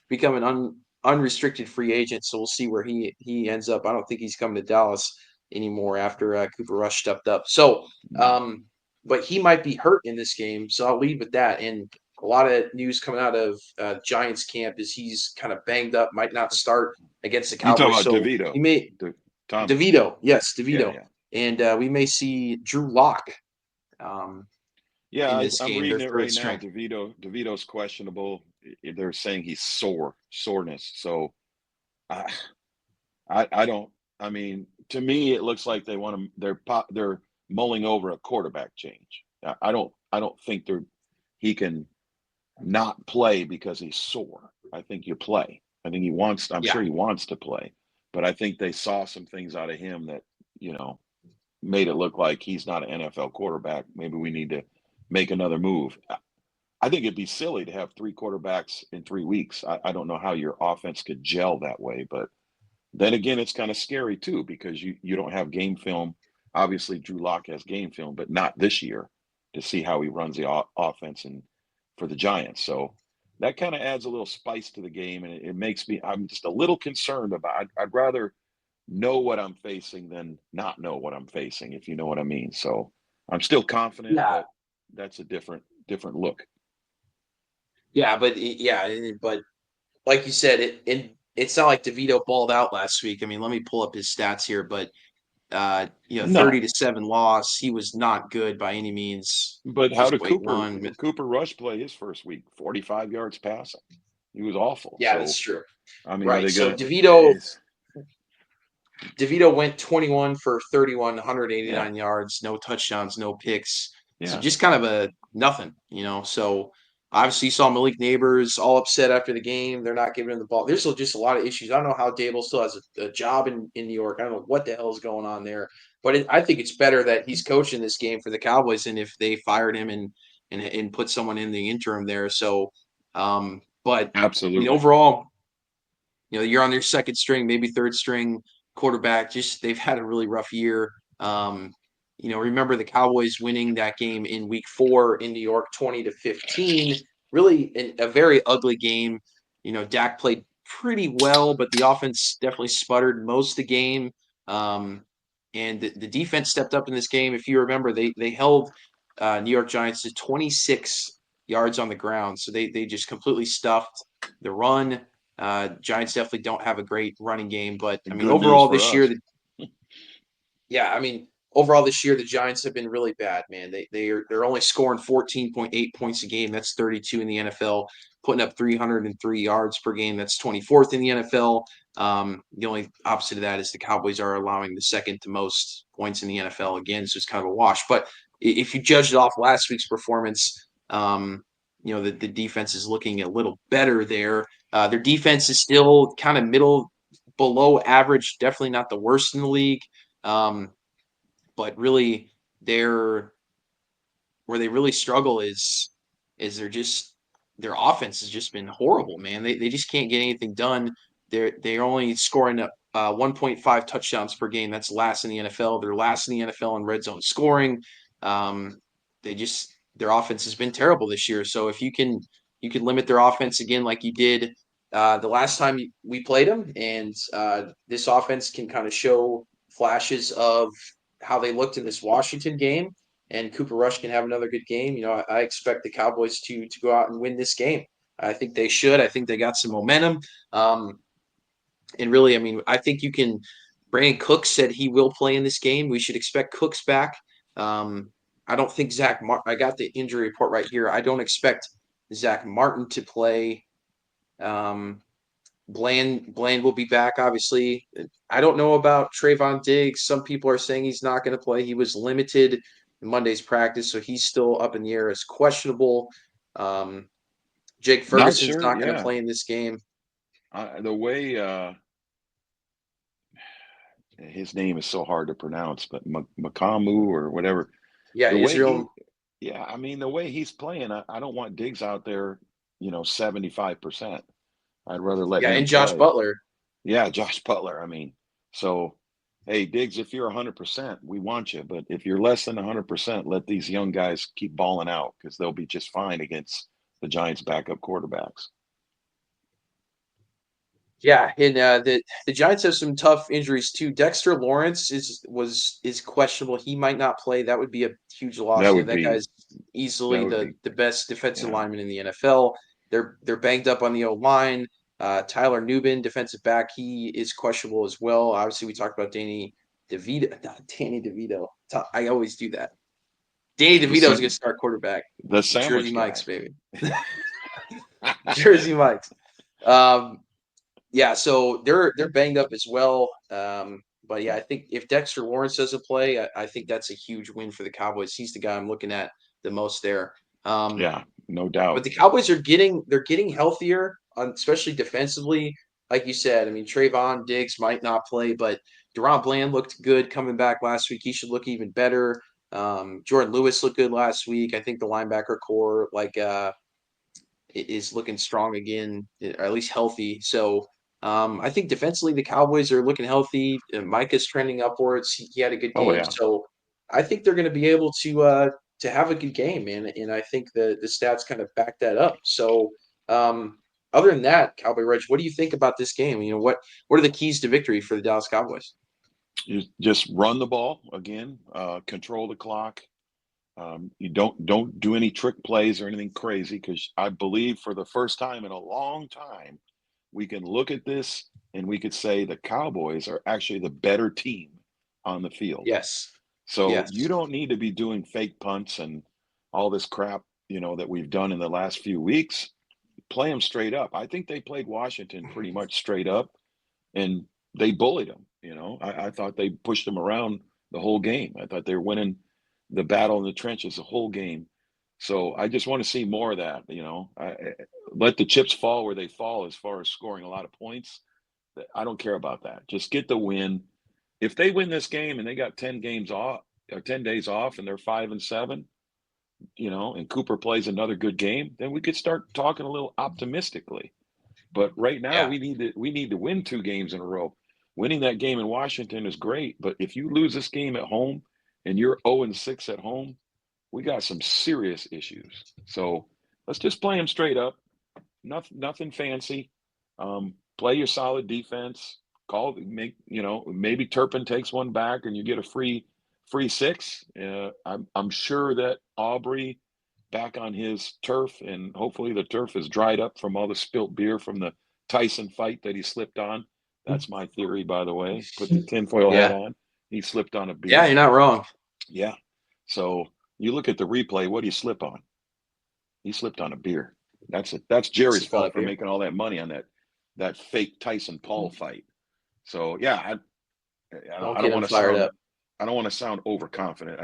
H: become an unrestricted free agent. So we'll see where he ends up. I don't think he's coming to Dallas anymore after Cooper Rush stepped up. So,
I: No.
H: but he might be hurt in this game. So I'll lead with that. And a lot of news coming out of Giants camp is he's kind of banged up, might not start against the
I: You talking
H: Cowboys.
I: about
H: So
I: DeVito?
H: he may.
I: Tommy.
H: DeVito, yes,
I: Yeah,
H: DeVito,
I: yeah.
H: and we may see Drew Lock um,
I: Yeah,
H: in this
I: I'm
H: game, their
I: reading it
H: third
I: right now.
H: string.
I: DeVito's questionable. They're saying he's soreness. So I, I don't. I mean, to me, it looks like they want to. They're mulling over a quarterback change. I don't think he can not play because he's sore. I think you play. I think he wants. I'm
H: Yeah,
I: sure he wants to play, but I think they saw some things out of him that you know made it look like he's not an NFL quarterback. Maybe we need to make another move. I think it'd be silly to have three quarterbacks in 3 weeks. I don't know how your offense could gel that way, but then again, it's kind of scary too because you don't have game film. Obviously, Drew Lock has game film, but not this year to see how he runs the offense and for the Giants. So that kind of adds a little spice to the game, and it makes me. I'm just a little concerned about. I'd rather know what I'm facing than not know what I'm facing, if you know what I mean. So I'm still confident,
H: yeah,
I: but that's a different look.
H: yeah, but like you said, it's not like DeVito balled out last week. I mean, let me pull up his stats here, but
I: No,
H: 30-7 loss. He was not good by any means.
I: but how
H: Just
I: did
H: week one.
I: Cooper Rush play his first week? 45 yards passing. He was awful.
H: Yeah,
I: So
H: that's true.
I: I mean, are
H: Right.
I: they
H: So
I: gonna?
H: DeVito went 21 for 31,
I: Yeah,
H: 189 yards, no touchdowns, no picks. So
I: yeah.
H: just kind of a nothing. So obviously you saw Malik Neighbors all upset after the game. They're not giving him the ball. There's just a lot of issues. I don't know how Dable still has a job in New York. I don't know what the hell is going on there. But I think it's better that he's coaching this game for the Cowboys than if they fired him and put someone in the interim there. So, but I mean,
I: Absolutely.
H: overall, you're on their second string, maybe third string quarterback. Just they've had a really rough year. Remember the Cowboys winning that game in week 4 in New York, 20-15. Really a very ugly game. Dak played pretty well, but the offense definitely sputtered most of the game. And the defense stepped up in this game. If you remember, they held New York Giants to 26 yards on the ground. So they just completely stuffed the run. Giants definitely don't have a great running game, but I mean,
I: Good news
H: overall
I: for
H: this year,
I: us.
H: the Giants have been really bad, man. They're only scoring 14.8 points a game. That's 32 in the NFL. Putting up 303 yards per game. That's 24th in the NFL. The only opposite of that is the Cowboys are allowing the second to most points in the NFL again, so it's kind of a wash. But if you judged it off last week's performance, the defense is looking a little better there. Their defense is still kind of middle below average, definitely not the worst in the league. Um, but really, they're where they really struggle is their offense has just been horrible, man. They just can't get anything done. They're only scoring 1.5 touchdowns per game. That's last in the NFL. They're last in the NFL in red zone scoring. Um, their offense has been terrible this year. So if you can limit their offense again like you did the last time we played them, and this offense can kind of show flashes of how they looked in this Washington game, and Cooper Rush can have another good game. I expect the Cowboys to go out and win this game. I think they should. I think they got some momentum. And really, I mean, I think you can. Brandon Cooks said he will play in this game. We should expect Cooks back. I don't think I got the injury report right here. I don't expect Zach Martin to play. Um, Bland will be back, obviously. I don't know about Trayvon Diggs. Some people are saying he's not going to play. He was limited in Monday's practice, so he's still up in the air as questionable. Um, Jake
I: Not
H: Ferguson's
I: sure.
H: not going to
I: Yeah.
H: play in this game.
I: The way his name is so hard to pronounce, but Makamu or whatever.
H: Yeah,
I: The way
H: Israel.
I: yeah, I mean, the way he's playing, I don't want Diggs out there, 75%. I'd rather let
H: Yeah,
I: him
H: and Josh
I: play.
H: Butler.
I: Yeah, Josh Butler. I mean, so hey, Diggs, if you're 100%, we want you. But if you're less than 100%, let these young guys keep balling out because they'll be just fine against the Giants' backup quarterbacks.
H: Yeah, and the Giants have some tough injuries too. Dexter Lawrence is questionable. He might not play. That would be a huge loss.
I: That would
H: That
I: be
H: guy's easily
I: that would
H: the
I: be
H: the best defensive
I: yeah.
H: lineman in the NFL. They're banged up on the O line. Tyler Nubin, defensive back, he is questionable as well. Obviously, we talked about Danny DeVito. Not Danny DeVito. I always do that. Danny
I: The
H: DeVito is going to start quarterback.
I: the
H: Jersey
I: sandwich
H: Mike's,
I: guy.
H: baby. Jersey Mike's. Um, yeah, so they're banged up as well. But yeah, I think if Dexter Lawrence doesn't play, I think that's a huge win for the Cowboys. He's the guy I'm looking at the most there. Um,
I: Yeah, no
H: but
I: doubt.
H: the Cowboys they're getting healthier, especially defensively. Like you said, I mean Trayvon Diggs might not play, but Deron Bland looked good coming back last week. He should look even better. Jordan Lewis looked good last week. I think the linebacker core is looking strong again, or at least healthy. So I think defensively the Cowboys are looking healthy. Micah's trending upwards. He had a good
I: Oh
H: game,
I: yeah.
H: so I think they're going to be able to have a good game, man. And I think the stats kind of back that up. So other than that, Cowboy Reg, what do you think about this game? What are the keys to victory for the Dallas Cowboys?
I: You just run the ball again, control the clock. You don't do any trick plays or anything crazy because I believe for the first time in a long time, we can look at this and we could say the Cowboys are actually the better team on the field.
H: Yes.
I: So
H: Yes.
I: you don't need to be doing fake punts and all this crap, that we've done in the last few weeks. Play them straight up. I think they played Washington pretty much straight up, and they bullied them. I thought they pushed them around the whole game. I thought they were winning the battle in the trenches the whole game. So I just want to see more of that. Let the chips fall where they fall as far as scoring a lot of points. I don't care about that. Just get the win. If they win this game and they got 10 games off or 10 days off and they're 5-7, and Cooper plays another good game, then we could start talking a little optimistically. But right now
H: Yeah.
I: we need to win 2 games in a row. Winning that game in Washington is great, but if you lose this game at home and you're 0-6 at home, we got some serious issues. So let's just play them straight up. Nothing fancy. Play your solid defense. Maybe Turpin takes one back and you get a free 6. I'm sure that Aubrey back on his turf, and hopefully the turf is dried up from all the spilt beer from the Tyson fight that he slipped on. That's my theory, by the way. Put the tinfoil hat on. He slipped on a beer.
H: Yeah, you're not wrong.
I: Yeah. So you look at the replay. What did he slip on? He slipped on a beer. That's Jerry's fault for making all that money on that fake Tyson Paul fight. So yeah, I don't want to sound overconfident.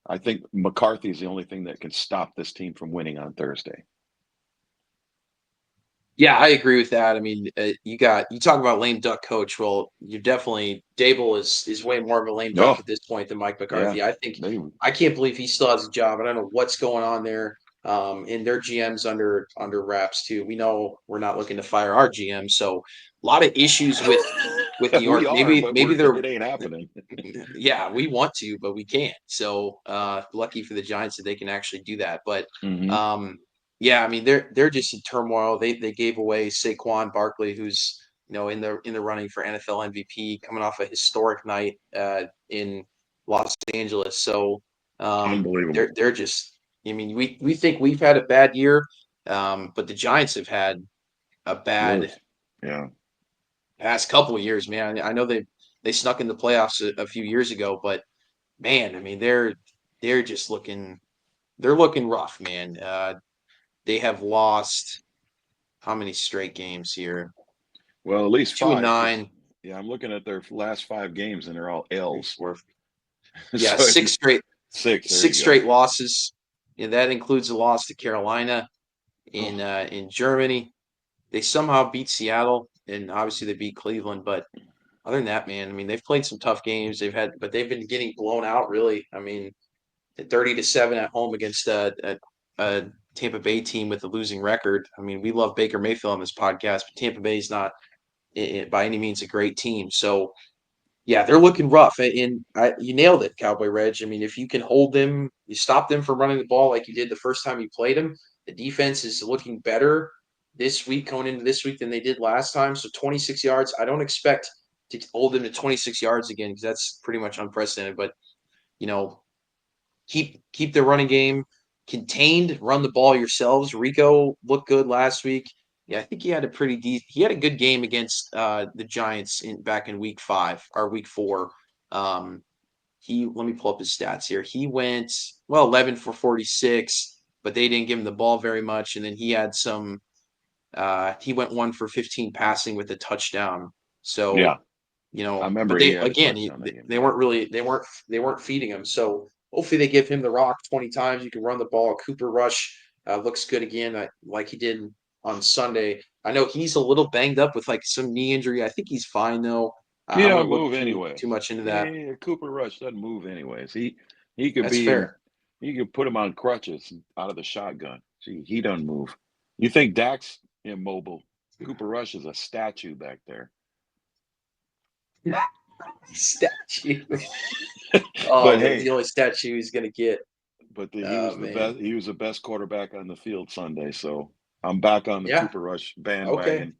I: I think McCarthy is the only thing that can stop this team from winning on Thursday.
H: Yeah, I agree with that. I mean, you talk about lame duck coach. Well, you definitely Dable is way more of a lame duck at this point than Mike McCarthy.
I: Yeah,
H: I can't believe he still has a job. I don't know what's going on there. And their GM's under wraps too. We know we're not looking to fire our GM, so a lot of issues with New York. Maybe they're
I: it ain't happening.
H: Yeah, we want to, but we can't. So lucky for the Giants that they can actually do that. But yeah, I mean they're just in turmoil. They gave away Saquon Barkley, who's in the running for NFL MVP, coming off a historic night in Los Angeles. So
I: unbelievable.
H: They're just. I mean, we think we've had a bad year, but the Giants have had a bad past couple of years, man. I know they snuck in the playoffs a few years ago, but man, I mean they're just looking rough, man. They have lost how many straight games here?
I: Well, at least
H: 2-9.
I: Yeah, I'm looking at their last 5 games, and they're all L's.
H: Yeah,
I: so
H: 6 straight.
I: 6
H: straight losses. And that includes a loss to Carolina in Germany. They somehow beat Seattle, and obviously they beat Cleveland. But other than that, man, I mean, they've played some tough games. But they've been getting blown out, really. I mean, 30-7 at home against a Tampa Bay team with a losing record. I mean, we love Baker Mayfield on this podcast, but Tampa Bay is not by any means a great team. So, yeah, they're looking rough. And you nailed it, Cowboy Reg. I mean, if you can hold them, you stop them from running the ball like you did the first time you played them, the defense is looking better this week, going into this week, than they did last time. So 26 yards. I don't expect to hold them to 26 yards again because that's pretty much unprecedented. But, keep the running game contained, run the ball yourselves. Rico looked good last week. Yeah, I think he had a good game against the Giants back in week 5 or week 4. Let me pull up his stats here. He went 11 for 46, but they didn't give him the ball very much. And then he had he went 1 for 15 passing with a touchdown. So
I: yeah, I remember.
H: But they weren't feeding him. So hopefully they give him the rock 20 times. You can run the ball. Cooper Rush looks good again, like he did on Sunday. I know he's a little banged up with like some knee injury. I think he's fine though.
I: He don't move anyway.
H: Too much into that.
I: Yeah, Cooper Rush doesn't move anyways. He could
H: That's fair.
I: You could put him on crutches out of the shotgun. See, he doesn't move. You think Dak's immobile? Cooper Rush is a statue back there.
H: Statue.
I: But hey,
H: the only statue he's gonna get.
I: But he was the best quarterback on the field Sunday. So I'm back on the Cooper Rush bandwagon.
H: Okay.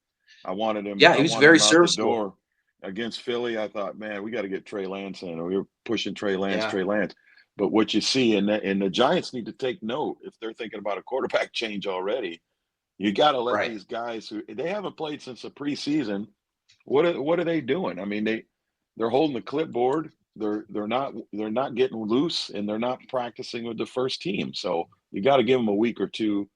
I: I wanted him.
H: Yeah, he was very serviceable
I: against Philly. I thought, man, we got to get Trey Lance in. We were pushing Trey Lance.
H: Yeah.
I: Trey Lance. But what you see, and the Giants need to take note if they're thinking about a quarterback change already. You got to let these guys who they haven't played since the preseason. What are they doing? I mean, they're holding the clipboard, they're not getting loose, and they're not practicing with the first team. So you got to give them a week or two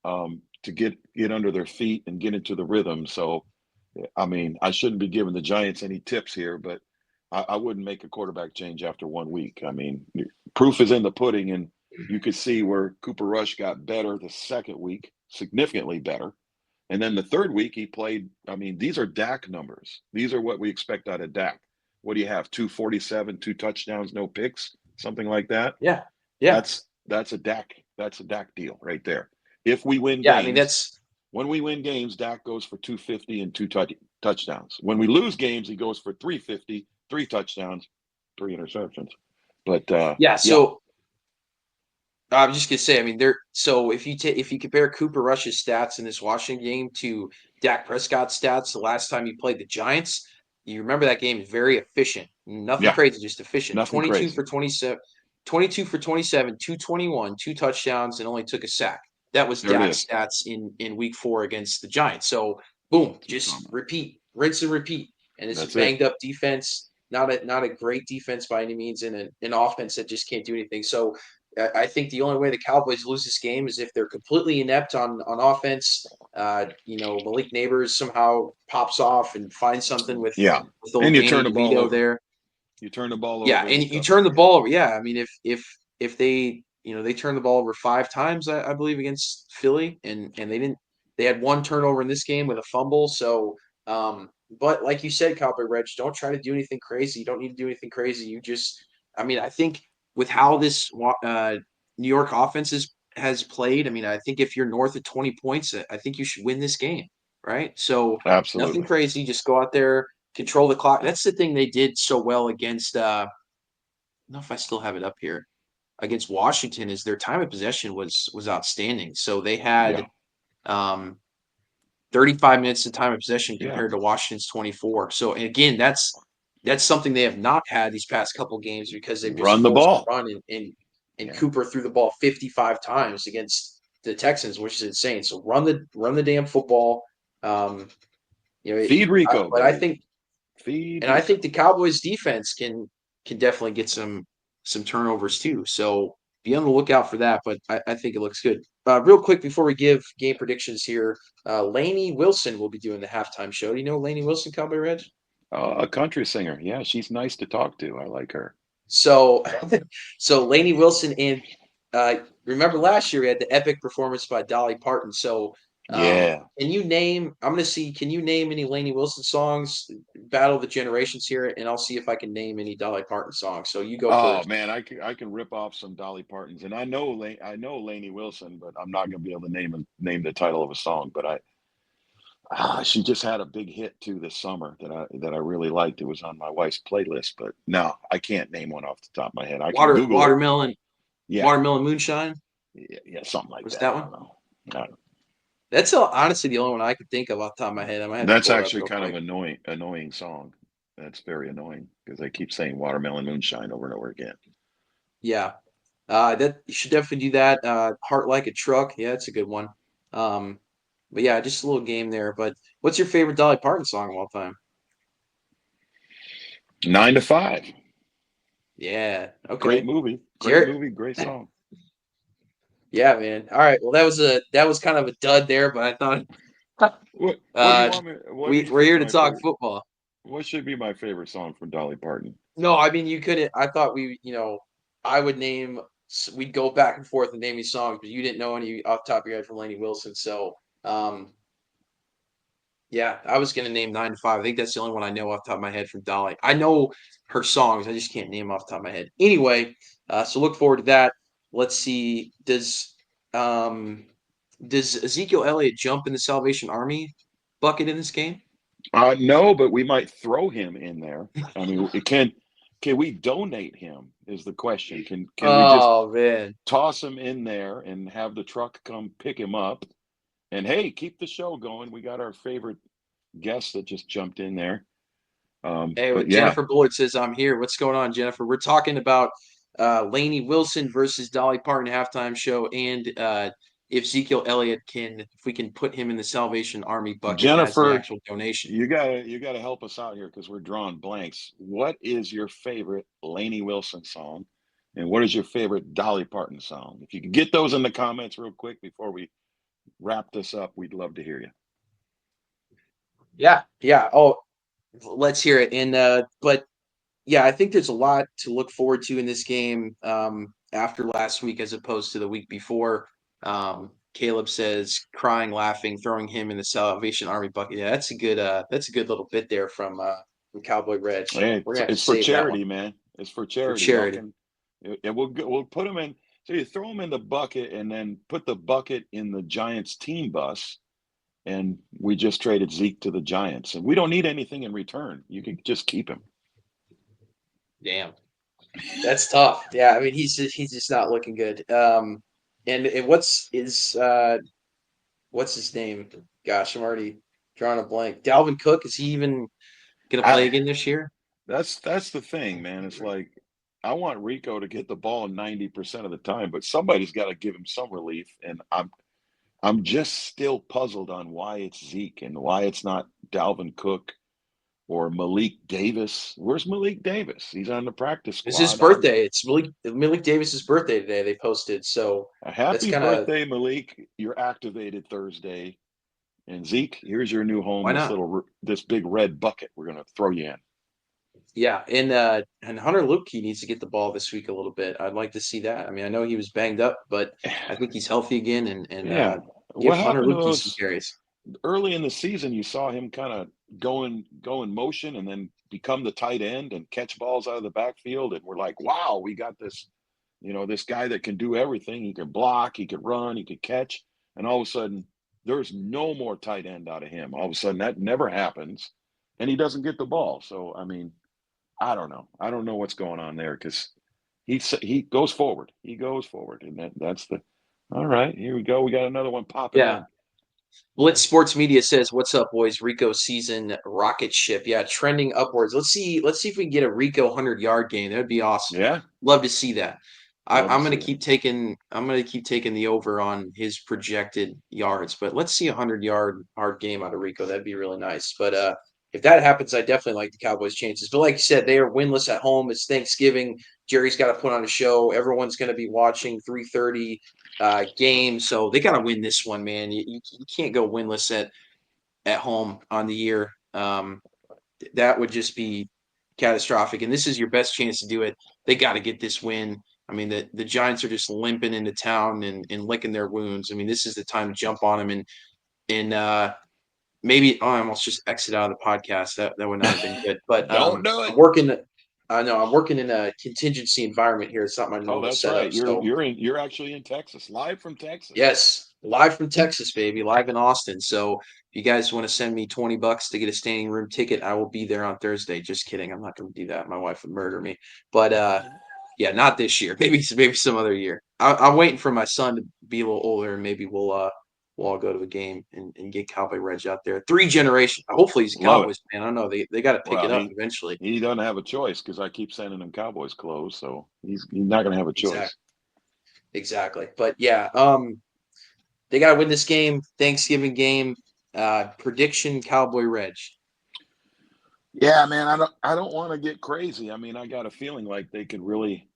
I: to get under their feet and get into the rhythm. So, I mean, I shouldn't be giving the Giants any tips here, but I wouldn't make a quarterback change after 1 week. I mean, proof is in the pudding, and you could see where Cooper Rush got better the second week, significantly better. And then the third week he played. I mean, these are Dak numbers. These are what we expect out of Dak. What do you have? 247, 2 touchdowns, no picks, something like that.
H: Yeah.
I: That's a Dak. That's a Dak deal right there. If we win
H: Yeah,
I: games,
H: I mean, that's
I: when we win games, Dak goes for 250 and 2 touchdowns. When we lose games, he goes for 350, 3 touchdowns, 3 interceptions. But
H: yeah. So I'm just gonna say, I mean, so if you compare Cooper Rush's stats in this Washington game to Dak Prescott's stats the last time he played the Giants, you remember that game is very efficient. Nothing
I: yeah,
H: crazy, just efficient.
I: nothing
H: 22
I: crazy.
H: for 27, 22 for 27, 221, 2 touchdowns, and only took a sack. That was
I: There it
H: Dak's
I: is.
H: stats in week 4 against the Giants. So boom, just repeat, rinse and repeat. And this is
I: That's it.
H: banged up defense, not a great defense by any means, and an offense that just can't do anything. So I think the only way the Cowboys lose this game is if they're completely inept on offense. Malik Neighbors somehow pops off and finds something with
I: Yeah,
H: old
I: and you
H: Danny
I: turn the ball
H: DeVito
I: over.
H: there.
I: You turn the ball
H: Yeah,
I: over.
H: and
I: It's
H: you
I: tough
H: turn the
I: again.
H: ball over. Yeah, I mean, if they they turned the ball over 5 times, I believe, against Philly, and they didn't. They had 1 turnover in this game with a fumble. So, but like you said, Cowboy Reg, don't try to do anything crazy. You don't need to do anything crazy. You just, I mean, I think with how this New York offense has played, I mean, I think if you're north of 20 points, I think you should win this game, right? So nothing
I: Absolutely.
H: crazy. Just go out there, control the clock. That's the thing they did so well against. I don't know if I still have it up here against Washington. Is their time of possession was outstanding. So they
I: Yeah.
H: had 35 minutes of time of possession
I: Yeah.
H: compared to Washington's 24. So and again, that's something they have not had these past couple games because they've just
I: Run the
H: forced
I: ball.
H: the run and
I: Yeah.
H: Cooper threw the ball 55 times against the Texans, which is insane. So run the damn football.
I: Feed Rico,
H: But I
I: baby.
H: think
I: Feed
H: and I
I: Rico.
H: think the Cowboys defense can definitely get some turnovers too. So be on the lookout for that. But I think it looks good. Real quick before we give game predictions here, Lainey Wilson will be doing the halftime show. Do you know Lainey Wilson, Cowboy Reg?
I: A country singer. Yeah, she's nice to talk to. I like her.
H: So so Lainey Wilson and remember last year we had the epic performance by Dolly Parton. So
I: Yeah.
H: can you name? I'm going to see. Can you name any Lainey Wilson songs? Battle of the generations here, and I'll see if I can name any Dolly Parton songs. So you go
I: Oh
H: first.
I: man, I can rip off some Dolly Partons, and I know Lainey Wilson, but I'm not gonna be able to name the title of a song. But she just had a big hit too this summer that I really liked. It was on my wife's playlist, but no, I can't name one off the top of my head. I can Google it.
H: Watermelon Moonshine.
I: Yeah, something like
H: Was
I: that.
H: that
I: I
H: one?
I: don't know. I don't-
H: That's honestly the only one I could think of off the top of my head. I might have to
I: That's
H: pull it up
I: actually
H: real
I: kind of
H: quick.
I: annoying song. That's very annoying because they keep saying Watermelon Moonshine over and over again.
H: Yeah. That you should definitely do that. Heart Like a Truck. Yeah, that's a good one. But yeah, just a little game there. But what's your favorite Dolly Parton song of all time?
I: 9 to 5.
H: Yeah.
I: Great
H: Okay.
I: movie. Great
H: Jared.
I: movie. Great song.
H: Yeah, man. All right. Well, that was kind of a dud there, but I thought
I: What do you want me? What do you
H: we're
I: think
H: here to
I: my
H: talk
I: favorite?
H: football.
I: What should be my favorite song from Dolly Parton?
H: No, I mean you couldn't. I thought I would we'd go back and forth and name these songs, but you didn't know any off the top of your head from Lainey Wilson. So, yeah, I was gonna name 9 to 5. I think that's the only one I know off the top of my head from Dolly. I know her songs, I just can't name off the top of my head. Anyway, so look forward to that. Let's see. Does Ezekiel Elliott jump in the Salvation Army bucket in this game?
I: No, but we might throw him in there. I mean, can we donate him? Is the question. Can we just
H: Oh man.
I: toss him in there and have the truck come pick him up? And hey, keep the show going. We got our favorite guest that just jumped in there.
H: Hey,
I: But yeah,
H: Jennifer Bullard says I'm here. What's going on, Jennifer? We're talking about Lainey Wilson versus Dolly Parton halftime show and if Ezekiel Elliott if we can put him in the Salvation Army bucket as the
I: Jennifer,
H: actual donation.
I: you gotta help us out here because we're drawing blanks. What is your favorite Lainey Wilson song, and what is your favorite Dolly Parton song? If you could get those in the comments real quick before we wrap this up, we'd love to hear you.
H: Yeah, yeah. Oh, let's hear it. But yeah, I think there's a lot to look forward to in this game after last week as opposed to the week before. Caleb says crying, laughing, throwing him in the Salvation Army bucket. Yeah, that's a good little bit there from Cowboy Reg.
I: Hey,
H: We're gonna have to
I: it's for
H: save that one
I: charity, man. It's for
H: for
I: charity. Y'all
H: charity.
I: can, and we'll put them in. So you throw them in the bucket, and then put the bucket in the Giants team bus. And we just traded Zeke to the Giants, and we don't need anything in return. You could just keep him.
H: Damn, that's tough. Yeah, I mean he's just not looking good. And what's his name? Gosh, I'm already drawing a blank. Dalvin Cook, is he even gonna play
I: I,
H: again this year?
I: that's the thing, man. It's like I want Rico to get the ball 90% of the time, but somebody's got to give him some relief. And I'm just still puzzled on why it's Zeke and why it's not Dalvin Cook or Malik Davis. Where's Malik Davis? He's on the practice
H: It's his
I: squad.
H: birthday. It's Malik Davis's birthday today. They posted, so
I: A
H: that's
I: happy
H: kind of
I: birthday, Malik. You're activated Thursday. And Zeke, here's your new home,
H: why not?
I: this big red bucket we're going to throw you in.
H: Yeah, and Hunter Luepke needs to get the ball this week a little bit. I'd like to see that. I mean, I know he was banged up, but I think he's healthy again, and
I: Yeah.
H: give
I: What
H: Hunter
I: happened to
H: Luepke some
I: those
H: carries.
I: early in the season? You saw him kind of go in motion and then become the tight end and catch balls out of the backfield. And we're like, wow, we got this, this guy that can do everything. He can block, he could run, he could catch. And all of a sudden, there's no more tight end out of him. All of a sudden, that never happens. And he doesn't get the ball. So, I mean, I don't know. I don't know what's going on there because he goes forward. He goes forward. And that's the all right. Here we go. We got another one popping
H: Yeah.
I: in.
H: Blitz Sports Media says, "What's up, boys? Rico season rocket ship, yeah, trending upwards. Let's see if we can get a Rico 100-yard game. That'd be awesome.
I: Yeah.
H: Love to see that.
I: Love to
H: I'm gonna
I: see it.
H: keep taking the over on his projected yards, but let's see a 100-yard hard game out of Rico. That'd be really nice. But if that happens, I definitely like the Cowboys' chances. But like you said, they are winless at home. It's Thanksgiving. Jerry's got to put on a show. Everyone's going to be watching 3:30 game, so they got to win this one, man. You can't go winless at home on the year. That would just be catastrophic. And this is your best chance to do it. They got to get this win. I mean, the Giants are just limping into town and licking their wounds. I mean, this is the time to jump on them and maybe I almost just exit out of the podcast. That would not have been good. But
I: Don't do
H: I'm
I: it.
H: working. I know I'm working in a contingency environment here. It's not my
I: Oh,
H: normal
I: that's
H: setup.
I: right.
H: So
I: You're actually in Texas, live from Texas.
H: yes, live from Texas, baby, live in Austin. So if you guys want to send me $20 to get a standing room ticket, I will be there on Thursday. Just kidding. I'm not going to do that. My wife would murder me. But yeah, not this year. Maybe some other year. I'm waiting for my son to be a little older, and maybe we'll all go to a game and get Cowboy Reg out there. 3 generation. Hopefully he's a
I: Love it.
H: Cowboys fan. I don't know. They got to pick
I: Well,
H: it up eventually.
I: he doesn't have a choice because I keep sending him Cowboys clothes, so he's not going to have a choice.
H: Exactly. But yeah, they got to win this game. Thanksgiving game. Prediction: Cowboy Reg.
I: Yeah, man, I don't want to get crazy. I mean, I got a feeling like they could really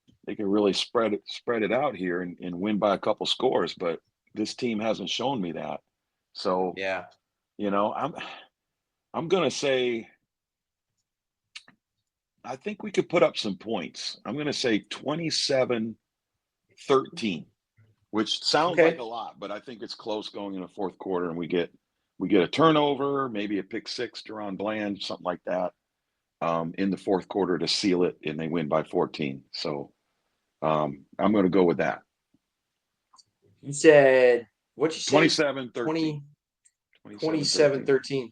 I: spread it out here and win by a couple scores, but this team hasn't shown me that. So,
H: Yeah.
I: I'm going to say I think we could put up some points. I'm going to say 27-13, which sounds like
H: Okay.
I: a lot, but I think it's close going in the fourth quarter and we get a turnover, maybe a pick six to Ron Bland, something like that. In the fourth quarter to seal it, and they win by 14. So I'm going to go with that.
H: You said what'd you say?
I: 27-13.
H: 27-13.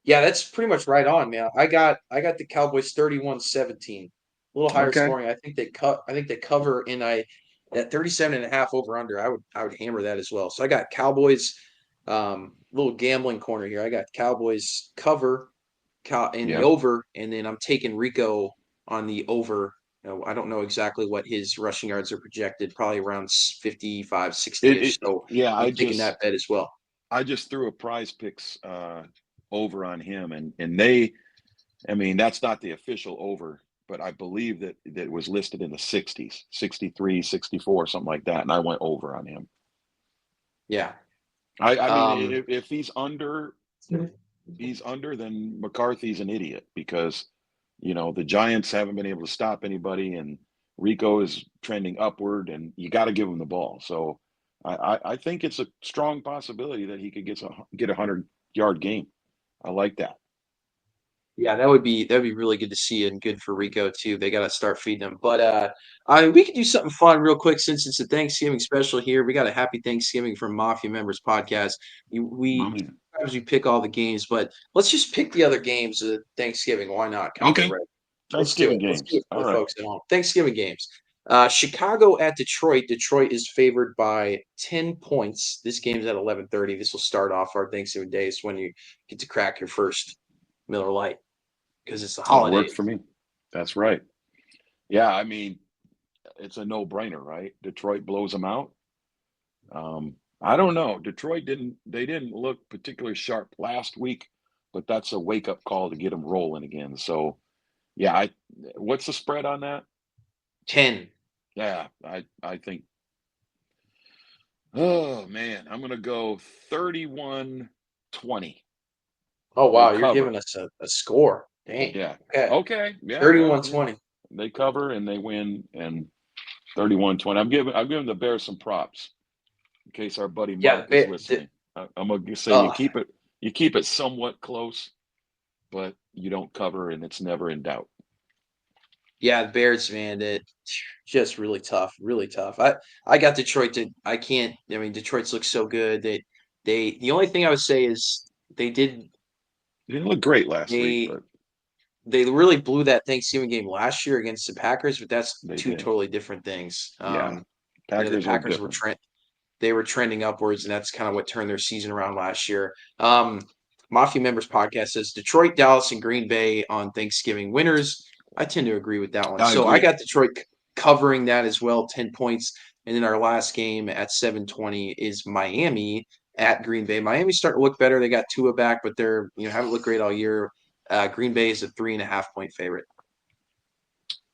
H: Yeah, that's pretty much right on, man. I got the Cowboys 31-17. A little higher
I: Okay.
H: scoring. I think they cover in that 37.5 over under. I would hammer that as well. So I got Cowboys little gambling corner here. I got Cowboys cover in the
I: Yeah.
H: over, and then I'm taking Rico on the over I don't know exactly what his rushing yards are projected, probably around 55,
I: It,
H: 60-ish.
I: it
H: So
I: yeah,
H: I'm taking that bet as well.
I: I just threw a prize picks over on him, and they, I mean, that's not the official over, but I believe that it was listed in the 60s, 63, 64, something like that, and I went over on him.
H: Yeah.
I: I mean,
H: Um,
I: if he's under, then McCarthy's an idiot because, the Giants haven't been able to stop anybody, and Rico is trending upward, and you got to give him the ball. So I think it's a strong possibility that he could get a 100-yard game. I like that.
H: Yeah, that'd be really good to see and good for Rico too. They got to start feeding him. But we could do something fun real quick since it's a Thanksgiving special here. We got a happy Thanksgiving from Mafia Members podcast. We
I: Mommy.
H: sometimes we pick all the games, but let's just pick the other games of Thanksgiving. Why not, Cowboy
I: Okay.
H: Red? Let's do
I: Thanksgiving
H: it. Let's do
I: games.
H: it for
I: All
H: the
I: right.
H: folks at home. Thanksgiving games. Chicago at Detroit. Detroit is favored by 10 points. This game's at 11:30. This will start off our Thanksgiving days when you get to crack your first Miller Lite because it's the
I: That'll work
H: holidays.
I: for me. That's right. Yeah, I mean, it's a no-brainer, right? Detroit blows them out. I don't know. They didn't look particularly sharp last week, but that's a wake-up call to get them rolling again. So, yeah, what's the spread on that?
H: 10.
I: Yeah, I think, oh man, I'm gonna go 31-20.
H: Oh,
I: They
H: wow. You're
I: cover.
H: giving us a score. Dang.
I: Yeah.
H: Okay.
I: Okay. Yeah, well,
H: 31-20.
I: they cover and they win, and 31-20. I'm giving the Bears some props in case our buddy
H: Yeah.
I: Mark is listening. I'm gonna say
H: Uh,
I: you keep it somewhat close, but you don't cover, and it's never in doubt.
H: yeah, the Bears, man, that just really tough, really tough. I got Detroit to I can't I mean Detroit's looks so good that the only thing I would say is they did
I: They didn't look great last week,
H: they
I: but
H: they really blew that Thanksgiving game last year against the Packers, but that's
I: they
H: two
I: did.
H: totally different things.
I: Yeah,
H: The
I: Packers are
H: Packers
I: different.
H: they were trending upwards, and that's kind of what turned their season around last year. Mafia Members podcast says Detroit, Dallas, and Green Bay on Thanksgiving winners. I tend to agree with that one.
I: I
H: So I
I: agree.
H: got Detroit covering that as well, 10 points. And then our last game at 7:20 is Miami at Green Bay. Miami's starting to look better. They got Tua back, but they're haven't looked great all year. Green Bay is a 3.5-point favorite.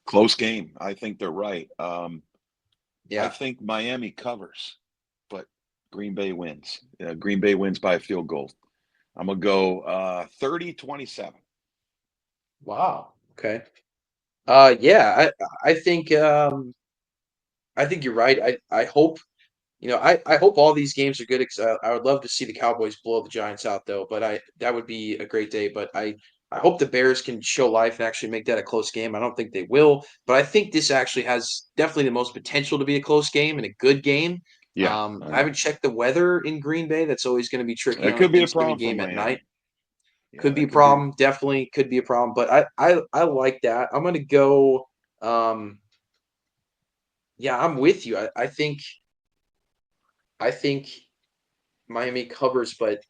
I: Close game. I think they're right. I
H: Yeah.
I: think Miami covers, but Green Bay wins. Green Bay wins by a field goal. I'm gonna go 30-27.
H: Wow. Okay. Yeah, I think you're right. I hope I hope all these games are good because I would love to see the Cowboys blow the Giants out though. But that would be a great day. But I hope the Bears can show life and actually make that a close game. I don't think they will, but I think this actually has definitely the most potential to be a close game and a good game.
I: Yeah,
H: I haven't checked the weather in Green Bay. That's always going to be tricky
I: it
H: on a
I: could be a
H: Thanksgiving
I: problem for
H: game at night.
I: Miami. Yeah,
H: Could be a
I: that could be.
H: problem. Definitely could be a problem. But I like that. I'm gonna go. Yeah, I'm with you. I think Miami covers, but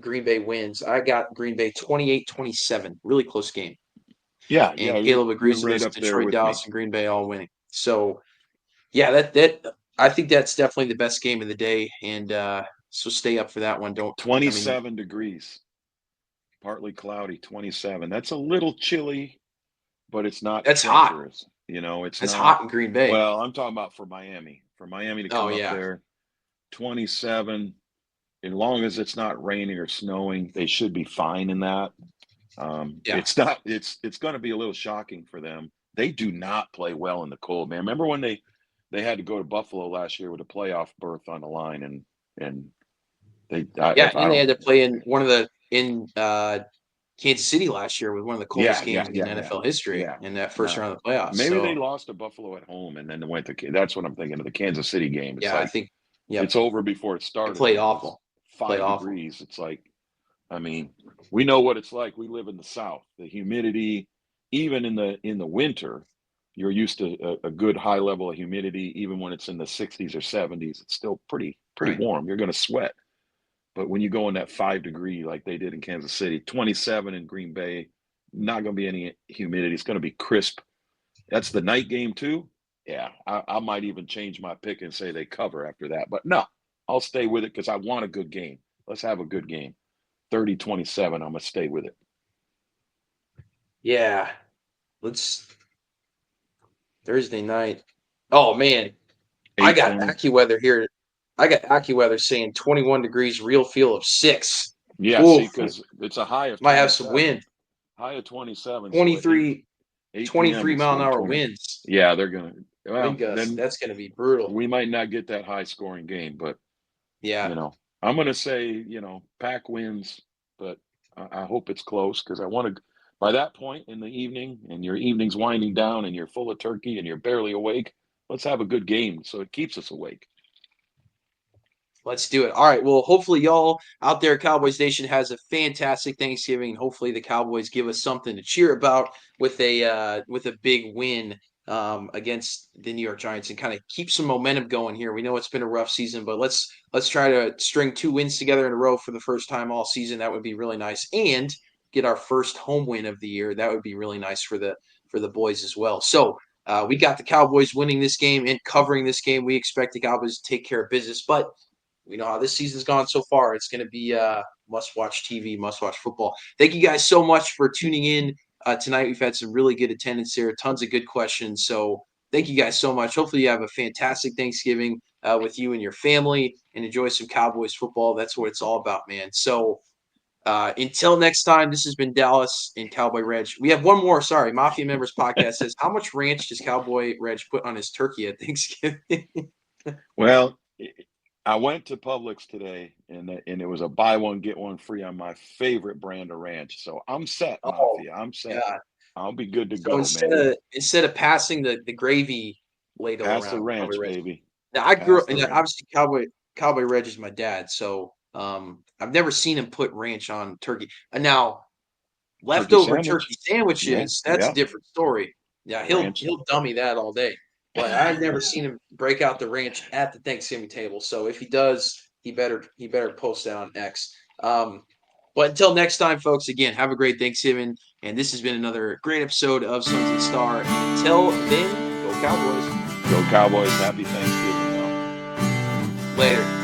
H: Green Bay wins. I got Green Bay 28-27. Really close game.
I: Yeah,
H: And
I: you're
H: Caleb
I: you're
H: agrees to
I: right
H: this.
I: up there
H: Detroit,
I: with me.
H: Dallas, and Green Bay all winning. So yeah, that I think that's definitely the best game of the day. And so stay up for that one. Don't I mean
I: 27 degrees, partly cloudy. 27. That's a little chilly, but it's not
H: that's hot.
I: treacherous. It's
H: That's
I: not.
H: hot in Green Bay.
I: Well, I'm talking about for Miami. For Miami to
H: Oh
I: come up
H: yeah.
I: there, 27. As long as it's not raining or snowing, they should be fine in that.
H: Yeah.
I: It's not. It's going to be a little shocking for them. They do not play well in the cold, man. Remember when they had to go to Buffalo last year with a playoff berth on the line, and they
H: Yeah,
I: if I
H: and they
I: don't.
H: had to play in Kansas City last year with one of the coldest games in
I: Yeah.
H: NFL history
I: Yeah.
H: in that first round of the playoffs.
I: Maybe they
H: So
I: lost to Buffalo at home and then they went to. That's what I'm thinking of the Kansas City game. It's
H: yeah, I
I: like
H: think
I: it's over before it
H: they
I: started,
H: played
I: man. It was
H: awful. Played
I: 5
H: awful.
I: degrees. It's like, I mean, we know what it's like. We live in the South. The humidity, even in the winter, you're used to a good high level of humidity. Even when it's in the 60s or 70s, it's still pretty
H: Right.
I: warm. You're going to sweat. But when you go in that 5 degree like they did in Kansas City, 27 in Green Bay, not going to be any humidity. It's going to be crisp. That's the night game too. Yeah, I might even change my pick and say they cover after that. But no, I'll stay with it because I want a good game. Let's have a good game. 30-27, I'm going to stay with it.
H: Yeah. Thursday night. Oh, man. I got
I: 8:20.
H: AccuWeather here. I got AccuWeather saying 21 degrees, real feel of 6.
I: Yeah, see,
H: Oof.
I: because it's a high of
H: Might have some
I: 27.
H: wind.
I: High of 27. So at
H: 23,
I: 8 p.m.,
H: 23
I: it's
H: mile an
I: going
H: hour
I: 20.
H: winds.
I: Yeah, they're going to. Well,
H: Wind gusts.
I: then
H: That's going to be brutal.
I: we might not get that high scoring game, but,
H: Yeah.
I: I'm going to say, Pack wins, but I hope it's close because I want to, by that point in the evening and your evening's winding down and you're full of turkey and you're barely awake, let's have a good game so it keeps us awake.
H: Let's do it. All right. Well, hopefully y'all out there, Cowboys Nation, has a fantastic Thanksgiving. Hopefully the Cowboys give us something to cheer about with a big win against the New York Giants and kind of keep some momentum going here. We know it's been a rough season, but let's try to string 2 wins together in a row for the first time all season. That would be really nice, and get our first home win of the year. That would be really nice for the boys as well. So. We got the Cowboys winning this game and covering this game. We expect the Cowboys to take care of business, but we know how this season's gone so far. It's going to be must-watch TV, must-watch football. Thank you guys so much for tuning in tonight. We've had some really good attendance here, tons of good questions. So thank you guys so much. Hopefully you have a fantastic Thanksgiving with you and your family and enjoy some Cowboys football. That's what it's all about, man. So until next time, this has been Dallas and Cowboy Reg. We have one more. Sorry, Mafia Members Podcast says, how much ranch does Cowboy Reg put on his turkey at Thanksgiving?
I: Well, I went to Publix today, and it was a buy one get one free on my favorite brand of ranch. So I'm set, Mafia. I'm set.
H: God.
I: I'll be good to
H: So
I: go, man.
H: instead of passing the gravy ladle
I: Pass the
H: around, Cowboy
I: ranch,
H: Reg.
I: baby.
H: Now I grew
I: Pass
H: up,
I: the
H: and
I: ranch.
H: obviously Cowboy Reg is my dad, so I've never seen him put ranch on turkey. And now
I: Turkey
H: leftover
I: sandwich.
H: turkey
I: Yeah,
H: sandwiches, that's a
I: yeah.
H: different story. Yeah,
I: Ranch.
H: he'll dummy that all day. But I've never seen him break out the ranch at the Thanksgiving table. So if he does, he better post that on X. But until next time, folks, again, have a great Thanksgiving. And this has been another great episode of Sons and Star. And until then, go Cowboys.
I: Go Cowboys. Happy Thanksgiving, though.
H: Later.